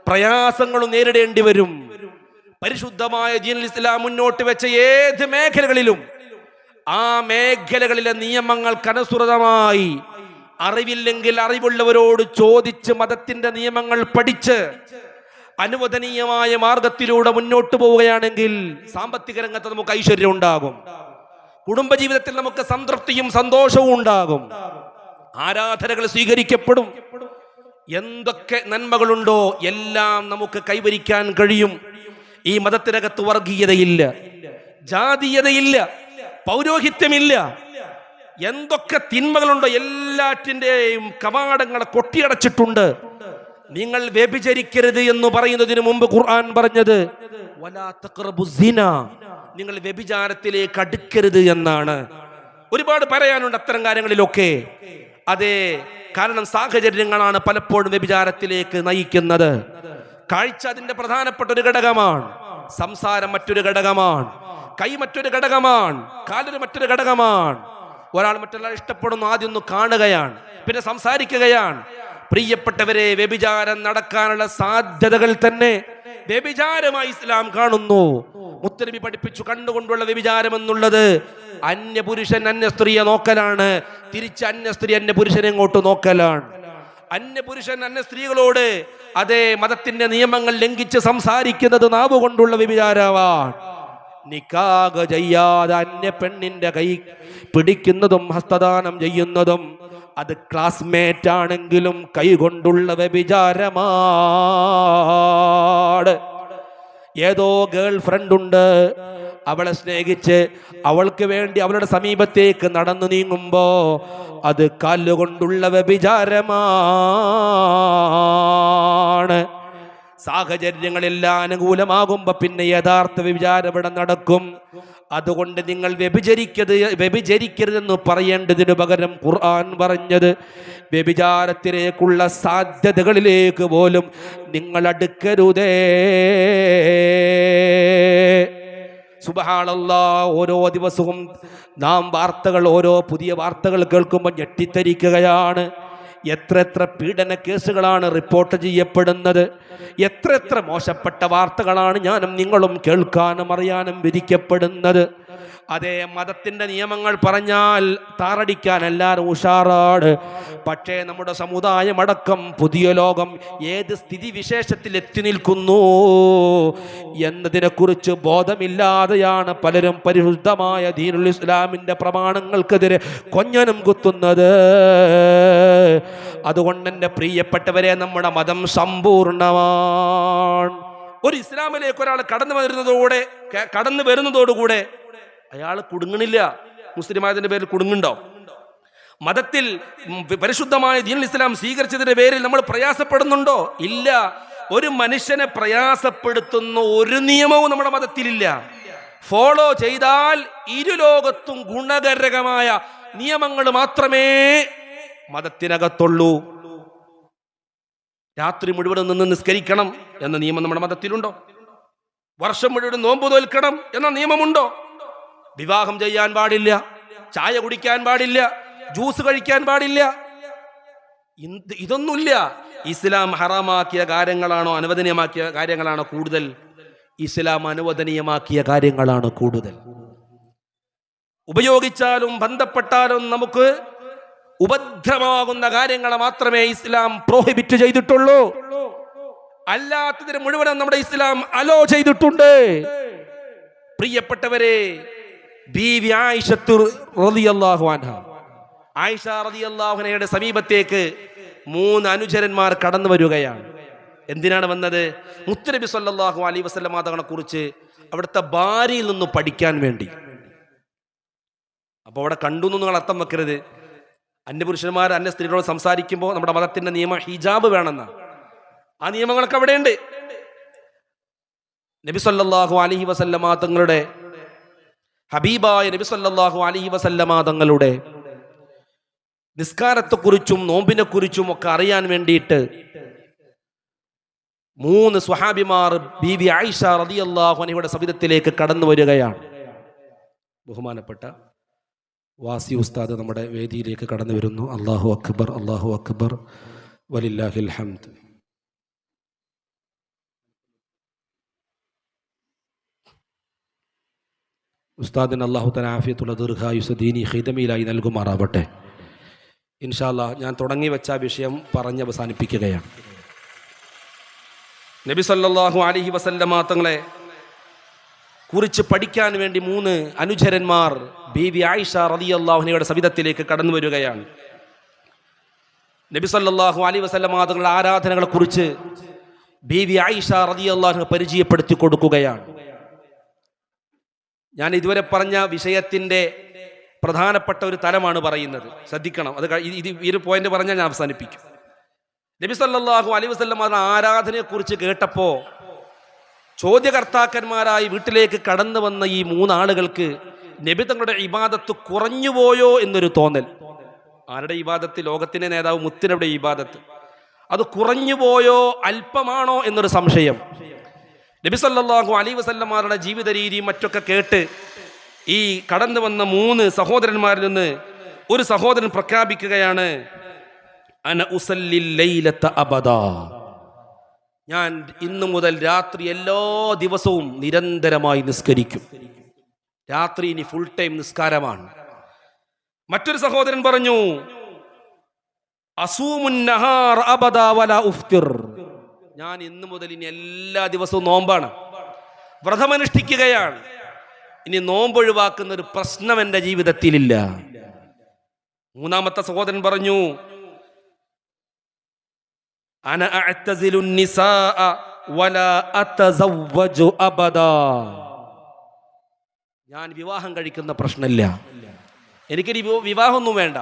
പ്രയാസങ്ങളും നേരിടേണ്ടി വരും. പരിശുദ്ധമായ ദീനുൽ ഇസ്ലാം മുന്നോട്ട് വെച്ച ഏത് മേഖലകളിലും ആ മേഖലകളിലെ നിയമങ്ങൾക്കനുസൃതമായി അറിവില്ലെങ്കിൽ അറിവുള്ളവരോട് ചോദിച്ച് മതത്തിന്റെ നിയമങ്ങൾ പഠിച്ച് അനുവദനീയമായ മാർഗത്തിലൂടെ മുന്നോട്ട് പോവുകയാണെങ്കിൽ സാമ്പത്തിക രംഗത്ത് നമുക്ക് ഐശ്വര്യം ഉണ്ടാകും, കുടുംബജീവിതത്തിൽ നമുക്ക് സംതൃപ്തിയും സന്തോഷവും ഉണ്ടാകും, ആരാധനകൾ സ്വീകരിക്കപ്പെടും, എന്തൊക്കെ നന്മകളുണ്ടോ എല്ലാം നമുക്ക് കൈവരിക്കാൻ കഴിയും. ഈ മതത്തിനകത്ത് വർഗീയതയില്ല, ജാതീയതയില്ല, പൗരോഹിത്യമില്ല. എന്തൊക്കെ തിന്മകളുണ്ടോ എല്ലാറ്റിൻ്റെയും കവാടങ്ങളെ കൊട്ടിയടച്ചിട്ടുണ്ട്. നിങ്ങൾ വ്യഭിചരിക്കരുത് എന്ന് പറയുന്നതിന് മുമ്പ് ഖുർആൻ പറഞ്ഞത് വലാ തഖ്റബുസ് സിന, നിങ്ങൾ വ്യഭിചാരത്തിലേക്ക് അടുക്കരുത് എന്നാണ്. ഒരുപാട് പറയാനുണ്ട് അത്തരം കാര്യങ്ങളിലൊക്കെ. അതെ, കാരണം സാഹചര്യങ്ങളാണ് പലപ്പോഴും വ്യഭിചാരത്തിലേക്ക് നയിക്കുന്നത്. കാഴ്ച അതിന്റെ പ്രധാനപ്പെട്ട ഒരു ഘടകമാണ്, സംസാരം മറ്റൊരു ഘടകമാണ്, കൈ മറ്റൊരു ഘടകമാണ്, കാലൊരു മറ്റൊരു ഘടകമാണ്. ഒരാൾ മറ്റൊരാൾ ഇഷ്ടപ്പെടുന്നു, ആദ്യം ഒന്ന് കാണുകയാണ്, പിന്നെ സംസാരിക്കുകയാണ്. പ്രിയപ്പെട്ടവരെ, വ്യഭിചാരം നടക്കാനുള്ള സാധ്യതകൾ തന്നെ വ്യഭിചാരമായി ഇസ്ലാം കാണുന്നു. മുത്തനബി പഠിപ്പിച്ചു കണ്ടുകൊണ്ടുള്ള വ്യഭിചാരം എന്നുള്ളത് അന്യപുരുഷൻ അന്യ സ്ത്രീയെ നോക്കലാണ്, തിരിച്ച് അന്യ സ്ത്രീ അന്യ പുരുഷനെ ഇങ്ങോട്ട് നോക്കലാണ്. അന്യപുരുഷൻ അന്യ സ്ത്രീകളോട് അതേ മതത്തിന്റെ നിയമങ്ങൾ ലംഘിച്ച് സംസാരിക്കുന്നത് നാവ് കൊണ്ടുള്ള വ്യഭിചാരമാണ്. നിക്കാഹ് ചെയ്യാതെ അന്യ പെണ്ണിന്റെ കൈ പിടിക്കുന്നതും ഹസ്തദാനം ചെയ്യുന്നതും അത് ക്ലാസ്മേറ്റ് ആണെങ്കിലും കൈകൊണ്ടുള്ള വ്യഭിചാരമാണ്. ഏതോ ഗേൾ ഫ്രണ്ട് ഉണ്ട്, അവളെ സ്നേഹിച്ച് അവൾക്ക് വേണ്ടി അവളുടെ സമീപത്തേക്ക് നടന്നു നീങ്ങുമ്പോ അത് കാലുകൊണ്ടുള്ള വ്യഭിചാരമാണ്. സാഹചര്യങ്ങളെല്ലാം അനുകൂലമാകുമ്പോ പിന്നെ യഥാർത്ഥ വ്യഭിചാരം ഇവിടെ നടക്കും. അതുകൊണ്ട് നിങ്ങൾ വ്യഭിചരിക്കരുതെന്ന് പറയേണ്ടതിനു പകരം ഖുർആൻ പറഞ്ഞത് വ്യഭിചാരത്തിലേക്കുള്ള സാധ്യതകളിലേക്ക് പോലും നിങ്ങൾ അടുക്കരുതേ. സുബ്ഹാനല്ലാഹ്, ഓരോ ദിവസവും നാം ഓരോ പുതിയ വാർത്തകൾ കേൾക്കുമ്പോൾ ഞെട്ടിത്തരിക്കുകയാണ്. എത്ര പീഡന കേസുകളാണ് റിപ്പോർട്ട് ചെയ്യപ്പെടുന്നത്, എത്ര മോശപ്പെട്ട വാർത്തകളാണ് ഞാനും നിങ്ങളും കേൾക്കാനും അറിയാനും വിധിക്കപ്പെടുന്നത്. അതേ, മതത്തിന്റെ നിയമങ്ങൾ പറഞ്ഞാൽ താറടിക്കാൻ എല്ലാവരും ഉഷാറാണ്. പക്ഷേ നമ്മുടെ സമുദായം അടക്കം പുതിയ ലോകം ഏത് സ്ഥിതിവിശേഷത്തിൽ എത്തി നിൽക്കുന്നു എന്നതിനെക്കുറിച്ച് ബോധമില്ലാതെയാണ് പലരും പരിശുദ്ധമായ ദീനുൽ ഇസ്ലാമിന്റെ പ്രമാണങ്ങൾക്കെതിരെ കൊഞ്ഞനം കുത്തുന്നത്. അതുകൊണ്ട് എൻ്റെ പ്രിയപ്പെട്ടവരെ, നമ്മുടെ മതം സമ്പൂർണ്ണമാണ്. ഒരു ഇസ്ലാമിലേക്ക് ഒരാൾ കടന്നു വരുന്നതോടുകൂടെ അയാൾ കുടുങ്ങണില്ല. മുസ്ലിമായതിന്റെ പേരിൽ കുടുങ്ങുണ്ടോ? മതത്തിൽ പരിശുദ്ധമായ ദീനുൽ ഇസ്ലാം സ്വീകരിച്ചതിന്റെ പേരിൽ നമ്മൾ പ്രയാസപ്പെടുന്നുണ്ടോ? ഇല്ല. ഒരു മനുഷ്യനെ പ്രയാസപ്പെടുത്തുന്ന ഒരു നിയമവും നമ്മുടെ മതത്തിലില്ല. ഫോളോ ചെയ്താൽ ഇരുലോകത്തും ഗുണകരമായ നിയമങ്ങൾ മാത്രമേ മതത്തിനകത്തുള്ളൂ. രാത്രി മുഴുവൻ നിന്ന് നിസ്കരിക്കണം എന്ന നിയമം നമ്മുടെ മതത്തിലുണ്ടോ? വർഷം മുഴുവൻ നോമ്പ് നോൽക്കണം എന്ന നിയമമുണ്ടോ? വിവാഹം ചെയ്യാൻ പാടില്ല, ചായ കുടിക്കാൻ പാടില്ല, ജ്യൂസ് കഴിക്കാൻ പാടില്ല, ഇതൊന്നുമില്ല. ഇസ്ലാം ഹറാമാക്കിയ കാര്യങ്ങളാണോ അനുവദനീയമാക്കിയ കാര്യങ്ങളാണോ കൂടുതൽ? ഇസ്ലാം അനുവദനീയമാക്കിയ കാര്യങ്ങളാണ് കൂടുതൽ. ഉപയോഗിച്ചാലും ബന്ധപ്പെട്ടാലും നമുക്ക് ഉപദ്രവമാകുന്ന കാര്യങ്ങളെ മാത്രമേ ഇസ്ലാം പ്രോഹിബിറ്റ് ചെയ്തിട്ടുള്ളൂ. അല്ലാത്തതിന് മുഴുവനും നമ്മുടെ ഇസ്ലാം അലോ ചെയ്തിട്ടുണ്ട്. പ്രിയപ്പെട്ടവരെ, ബീവി ആയിഷ റളിയല്ലാഹു അൻഹ, ആയിഷ റളിയല്ലാഹു അൻഹയുടെ സമീപത്തേക്ക് 3 അനുചരന്മാർ കടന്നു വരികയാണ്. എന്തിനാണ് വന്നത്? മുത്തുനബി സല്ലല്ലാഹു അലൈഹി വസല്ലം തങ്ങളെ കുറിച്ച് അവിടുത്തെ ഭാര്യയിൽ നിന്ന് പഠിക്കാൻ വേണ്ടി. അപ്പോൾ അവിടെ കണ്ടു നിങ്ങൾ അർത്ഥം വെക്കരുത്. അന്യപുരുഷന്മാർ അന്യ സ്ത്രീകളോട് സംസാരിക്കുമ്പോൾ നമ്മുടെ മതത്തിന്റെ നിയമം ഹിജാബ് വേണമെന്ന, ആ നിയമങ്ങളൊക്കെ അവിടെയുണ്ട്. നബി സല്ലല്ലാഹു അലൈഹി വസല്ലമ തങ്ങളുടെ, ഹബീബായ നബി സല്ലല്ലാഹു അലൈഹി വസല്ലമ തങ്ങളുടെ നിസ്കാരത്തെക്കുറിച്ചും നോമ്പിനെ കുറിച്ചും ഒക്കെ അറിയാൻ വേണ്ടിയിട്ട് 3 സ്വഹാബിമാർ ബീബി ആയിഷ റളിയല്ലാഹു അൻഹയുടെ സവിധത്തിലേക്ക് കടന്നു വരികയാണ്. ബഹുമാനപ്പെട്ട വാസി ഉസ്താദ് നമ്മുടെ വേദിയിലേക്ക് കടന്നു വരുന്നു. അല്ലാഹു അക്ബർ, അല്ലാഹു അക്ബർ, വലില്ലാഹിൽ ഹംദ്. ഉസ്താദിന് അല്ലാഹു തആല ആഫിയത്തുള്ള ദീർഘായുസ്സ് ദീനി ഖിദമയിലായി നൽകുമാറാവട്ടെ. ഇൻഷാ അല്ലാഹ് ഞാൻ തുടങ്ങി വെച്ച വിഷയം പറഞ്ഞ് അവസാനിപ്പിക്കുകയാണ്. നബി സല്ലല്ലാഹു അലൈഹി വസല്ലമ തങ്ങളെ കുറിച്ച് പഠിക്കാൻ വേണ്ടി 3 അനുചരന്മാർ ബീവി ആയിഷ റളിയല്ലാഹു അൻഹയുടെ സവിധത്തിലേക്ക് കടന്നു വരികയാണ്. നബി സല്ലല്ലാഹു അലൈഹി വസല്ലമ തങ്ങളുടെ ആരാധനകളെ കുറിച്ച് ബീവി ആയിഷ റളിയല്ലാഹു അൻഹ പരിചയപ്പെടുത്തി കൊടുക്കുകയാണ്. ഞാൻ ഇതുവരെ പറഞ്ഞ വിഷയത്തിന്റെ പ്രധാനപ്പെട്ട ഒരു തലമാണ് പറയുന്നത്, ശ്രദ്ധിക്കണം. അത് ഈ ഒരു പോയിന്റ് പറഞ്ഞാൽ ഞാൻ അവസാനിപ്പിക്കും. നബി സല്ലല്ലാഹു അലൈഹി വസല്ലം ആരാധനയെ കുറിച്ച് കേട്ടപ്പോൾ ചോദ്യകർത്താക്കന്മാരായി വീട്ടിലേക്ക് കടന്നു വന്ന ഈ 3 ആളുകൾക്ക് നബി തങ്ങളുടെ ഇബാദത്ത് കുറഞ്ഞുപോയോ എന്നൊരു തോന്നൽ. ആരുടെ ഇബാദത്ത്? ലോകത്തിന്റെ നേതാവ് മുത്തിനയുടെ ഇബാദത്ത്. അത് കുറഞ്ഞുപോയോ, അല്പമാണോ എന്നൊരു സംശയം. നബി സല്ലല്ലാഹു അലൈഹി വസല്ലമയുടെ ജീവിത രീതിയും മറ്റൊക്കെ കേട്ട് ഈ കടന്നു വന്ന 3 സഹോദരന്മാരിൽ നിന്ന് ഒരു സഹോദരൻ പ്രഖ്യാപിക്കുകയാണ്, അന ഉസല്ലിൽ ലൈലത അബദാ, ഞാൻ ഇന്നു മുതൽ രാത്രി എല്ലാ ദിവസവും നിരന്തരമായി നിസ്കരിക്കും. രാത്രി ഇനി ഫുൾ ടൈം നിസ്കാരമാണ്. മറ്റൊരു സഹോദരൻ പറഞ്ഞു, അസൂമുൻ നഹാർ അബദാ വലാ ഉഫ്തിർ, ഞാൻ ഇന്നു മുതൽ ഇനി എല്ലാ ദിവസവും നോമ്പാണ്, വ്രതമനുഷ്ഠിക്കുകയാണ്. ഇനി നോമ്പൊഴിവാക്കുന്ന ഒരു പ്രശ്നം എൻ്റെ ജീവിതത്തിലില്ല. മൂന്നാമത്തെ സഹോദരൻ പറഞ്ഞു, അന അഅ്തസിലു നിസാഅ വലാ അതസവ്വജു അബദാ, ഞാൻ വിവാഹം കഴിക്കുന്ന പ്രശ്നമില്ല, എനിക്കൊരു വിവാഹമൊന്നും വേണ്ട.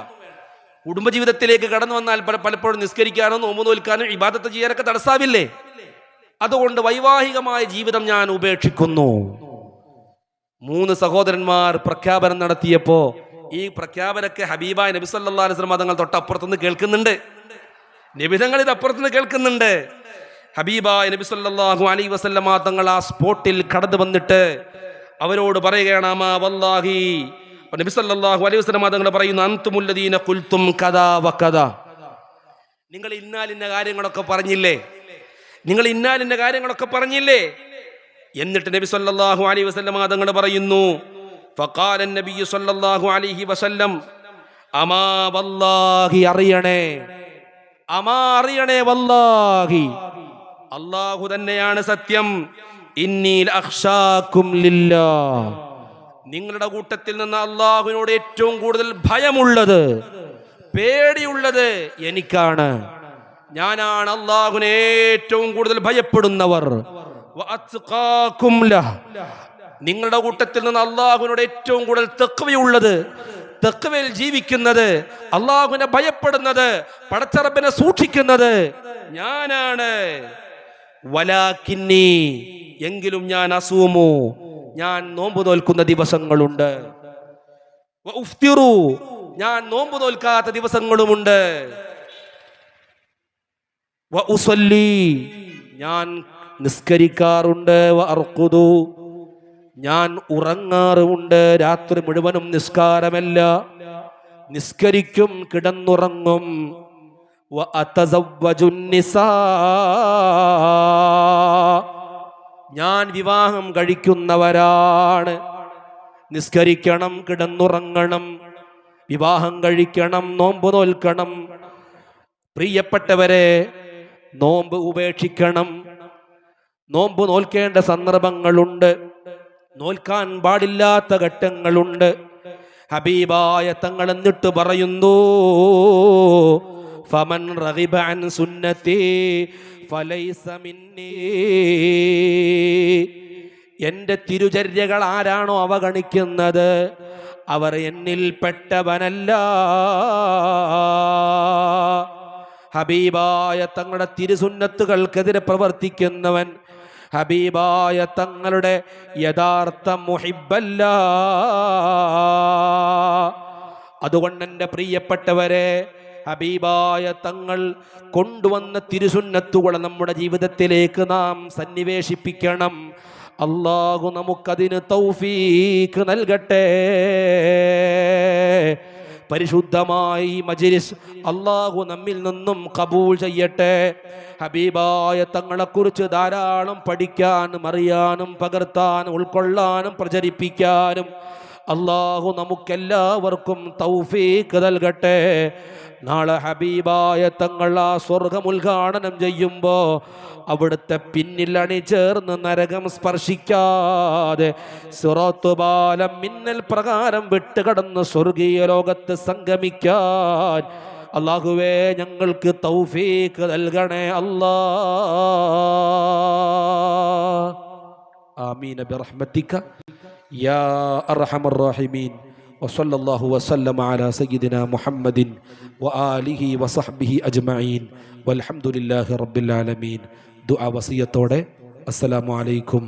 കുടുംബജീവിതത്തിലേക്ക് കടന്നു വന്നാൽ പലപ്പോഴും നിസ്കരിക്കാനോ നോമ്പ് നോൽക്കാനോ ഇബാദത്ത് ചെയ്യാനൊക്കെ തടസ്സാവില്ലേ? അതുകൊണ്ട് വൈവാഹികമായ ജീവിതം ഞാൻ ഉപേക്ഷിക്കുന്നു. 3 സഹോദരന്മാർ പ്രഖ്യാപനം നടത്തിയപ്പോ ഈ പ്രഖ്യാപനമൊക്കെ ഹബീബായ നബി സല്ലല്ലാഹു അലൈഹി വസല്ലം തങ്ങൾ തൊട്ടപ്പുറത്തുനിന്ന് കേൾക്കുന്നുണ്ട്. നബിതങ്ങൾ ഇത് അപ്പുറത്തുനിന്ന് കേൾക്കുന്നുണ്ട്. ഹബീബായ നബി സല്ലല്ലാഹു അലൈഹി വസല്ലം തങ്ങൾ ആ സ്പോട്ടിൽ കടന്നു വന്നിട്ട് അവരോട് പറയുകയാണ്, അമാ വല്ലാഹി, നബി സല്ലല്ലാഹു അലൈഹി വസല്ലം തങ്ങൾ പറയുന്നു, അൻതുമുല്ലദീന ഖുൽതും കദാ വകദാ, നിങ്ങൾ ഇന്നാലിന്ന കാര്യങ്ങളൊക്കെ പറഞ്ഞില്ലേ, നിങ്ങൾ ഇന്നാലിന്ന കാര്യങ്ങളൊക്കെ പറഞ്ഞില്ലേ? എന്നിട്ട് നബി സല്ലല്ലാഹു അലൈഹി വസല്ലം തങ്ങൾ പറയുന്നു, ഫഖാല നബി സല്ലല്ലാഹു അലൈഹി വസല്ലം, അമാ വല്ലാഹി, അറിയണേ, അമാ അറിയണേ, വല്ലാഹി, അല്ലാഹു തന്നെയാണ് സത്യം, ഇന്നി ലഅഖ്ശാകും ലില്ലാഹ്, നിങ്ങളുടെ കൂട്ടത്തിൽ നിന്ന് അല്ലാഹുവിനോട് ഏറ്റവും കൂടുതൽ ഭയമുള്ളത്, പേടിയുള്ളത് എനിക്കാണ്. ഞാനാണ് അല്ലാഹുവിനെ ഏറ്റവും കൂടുതൽ ഭയപ്പെടുന്നവർ. വഅത്ഖാകും ലഹ്, നിങ്ങളുടെ കൂട്ടത്തിൽ നിന്ന് അല്ലാഹുവിനോട് ഏറ്റവും കൂടുതൽ തഖ്വയുള്ളത്, തഖ്വയിൽ ജീവിക്കുന്നത്, അല്ലാഹുവിനെ ഭയപ്പെടുന്നത്, പടച്ചറബിനെ സൂക്ഷിക്കുന്നത് ഞാനാണ്. വലാകിന്നി, എങ്കിലും ഞാൻ അസൂമു, ഞാൻ നോമ്പ് നോൽക്കുന്ന ദിവസങ്ങളുണ്ട്. വഉഫ്തിറു, ഞാൻ നോമ്പ് നോൽക്കാത്ത ദിവസങ്ങളുമുണ്ട്. വഉസല്ലി, ഞാൻ നിസ്കരിക്കാറുണ്ട്. വഅർഖുദു, ഞാൻ ഉറങ്ങാറുമുണ്ട്. രാത്രി മുഴുവനും നിസ്കാരമല്ല, നിസ്കരിക്കും, കിടന്നുറങ്ങും. വഅതസവ്വജുൻ നിസാ, ഞാൻ വിവാഹം കഴിക്കുന്നവരാണ്. നിസ്കരിക്കണം, കിടന്നുറങ്ങണം, വിവാഹം കഴിക്കണം, നോമ്പ് നോൽക്കണം. പ്രിയപ്പെട്ടവരെ, നോമ്പ് ഉപേക്ഷിക്കണം. നോമ്പ് നോൽക്കേണ്ട സന്ദർഭങ്ങളുണ്ട്, നോൽക്കാൻ പാടില്ലാത്ത ഘട്ടങ്ങളുണ്ട്. ഹബീബായ തങ്ങൾ എന്നിട്ട് പറയുന്നു, ഫമൻ റഗിബ അൻ സുന്നതി ഫലൈസ മിന്നീ, എൻ്റെ തിരുചര്യകൾ ആരാണോ അവഗണിക്കുന്നത് അവർ എന്നിൽ പെട്ടവനല്ല. ഹബീബായ തങ്ങളുടെ തിരുസുന്നത്തുകൾക്കെതിരെ പ്രവർത്തിക്കുന്നവൻ ഹബീബായ തങ്ങളുടെ യഥാർത്ഥ മുഹിബ്ബല്ല. അതുകൊണ്ട് എൻ്റെ പ്രിയപ്പെട്ടവരെ, ഹബീബായ തങ്ങൾ കൊണ്ടുവന്ന തിരുസുന്നത്തുകൾ നമ്മുടെ ജീവിതത്തിലേക്ക് നാം സന്നിവേശിപ്പിക്കണം. അല്ലാഹു നമുക്കതിന് തൗഫീഖ് നൽകട്ടെ. പരിശുദ്ധമായി മജ്‌ലിസ് അല്ലാഹു നമ്മിൽ നിന്നും കബൂൽ ചെയ്യട്ടെ. ഹബീബായ തങ്ങളെക്കുറിച്ച് ധാരാളം പഠിക്കാനും അറിയാനും പകർത്താനും ഉൾക്കൊള്ളാനും പ്രചരിപ്പിക്കാനും അല്ലാഹു നമുക്കെല്ലാവർക്കും തൗഫീഖ് നൽകട്ടെ. നാളെ ഹബീബായ തങ്ങൾ ആ സ്വർഗം ഉദ്ഘാടനം ചെയ്യുമ്പോൾ അവിടുത്തെ പിന്നിൽ അണിചേർന്ന് നരകം സ്പർശിക്കാതെ സിറാത്ത് പാലം മിന്നൽ പ്രകാരം വിട്ടുകടന്ന് സ്വർഗീയ ലോകത്ത് സംഗമിക്കാൻ അല്ലാഹുവേ ഞങ്ങൾക്ക് തൗഫീഖ് നൽകണേ അല്ലാ. ആമീൻ ബിറഹ്മതിക യാ അർഹമർ റഹീമീൻ. വസല്ലല്ലാഹു വസല്ലമ അലാ സയ്യിദിനാ മുഹമ്മദിൻ വആലിഹി വസഹ്ബിഹി അജ്മഈൻ വൽഹംദുലില്ലാഹി റബ്ബിൽ ആലമീൻ. ദുആ വസിയത്തോടെ അസ്സലാമു അലൈക്കും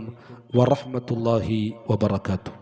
വറഹ്മത്തുള്ളാഹി വബറകാതുഹു.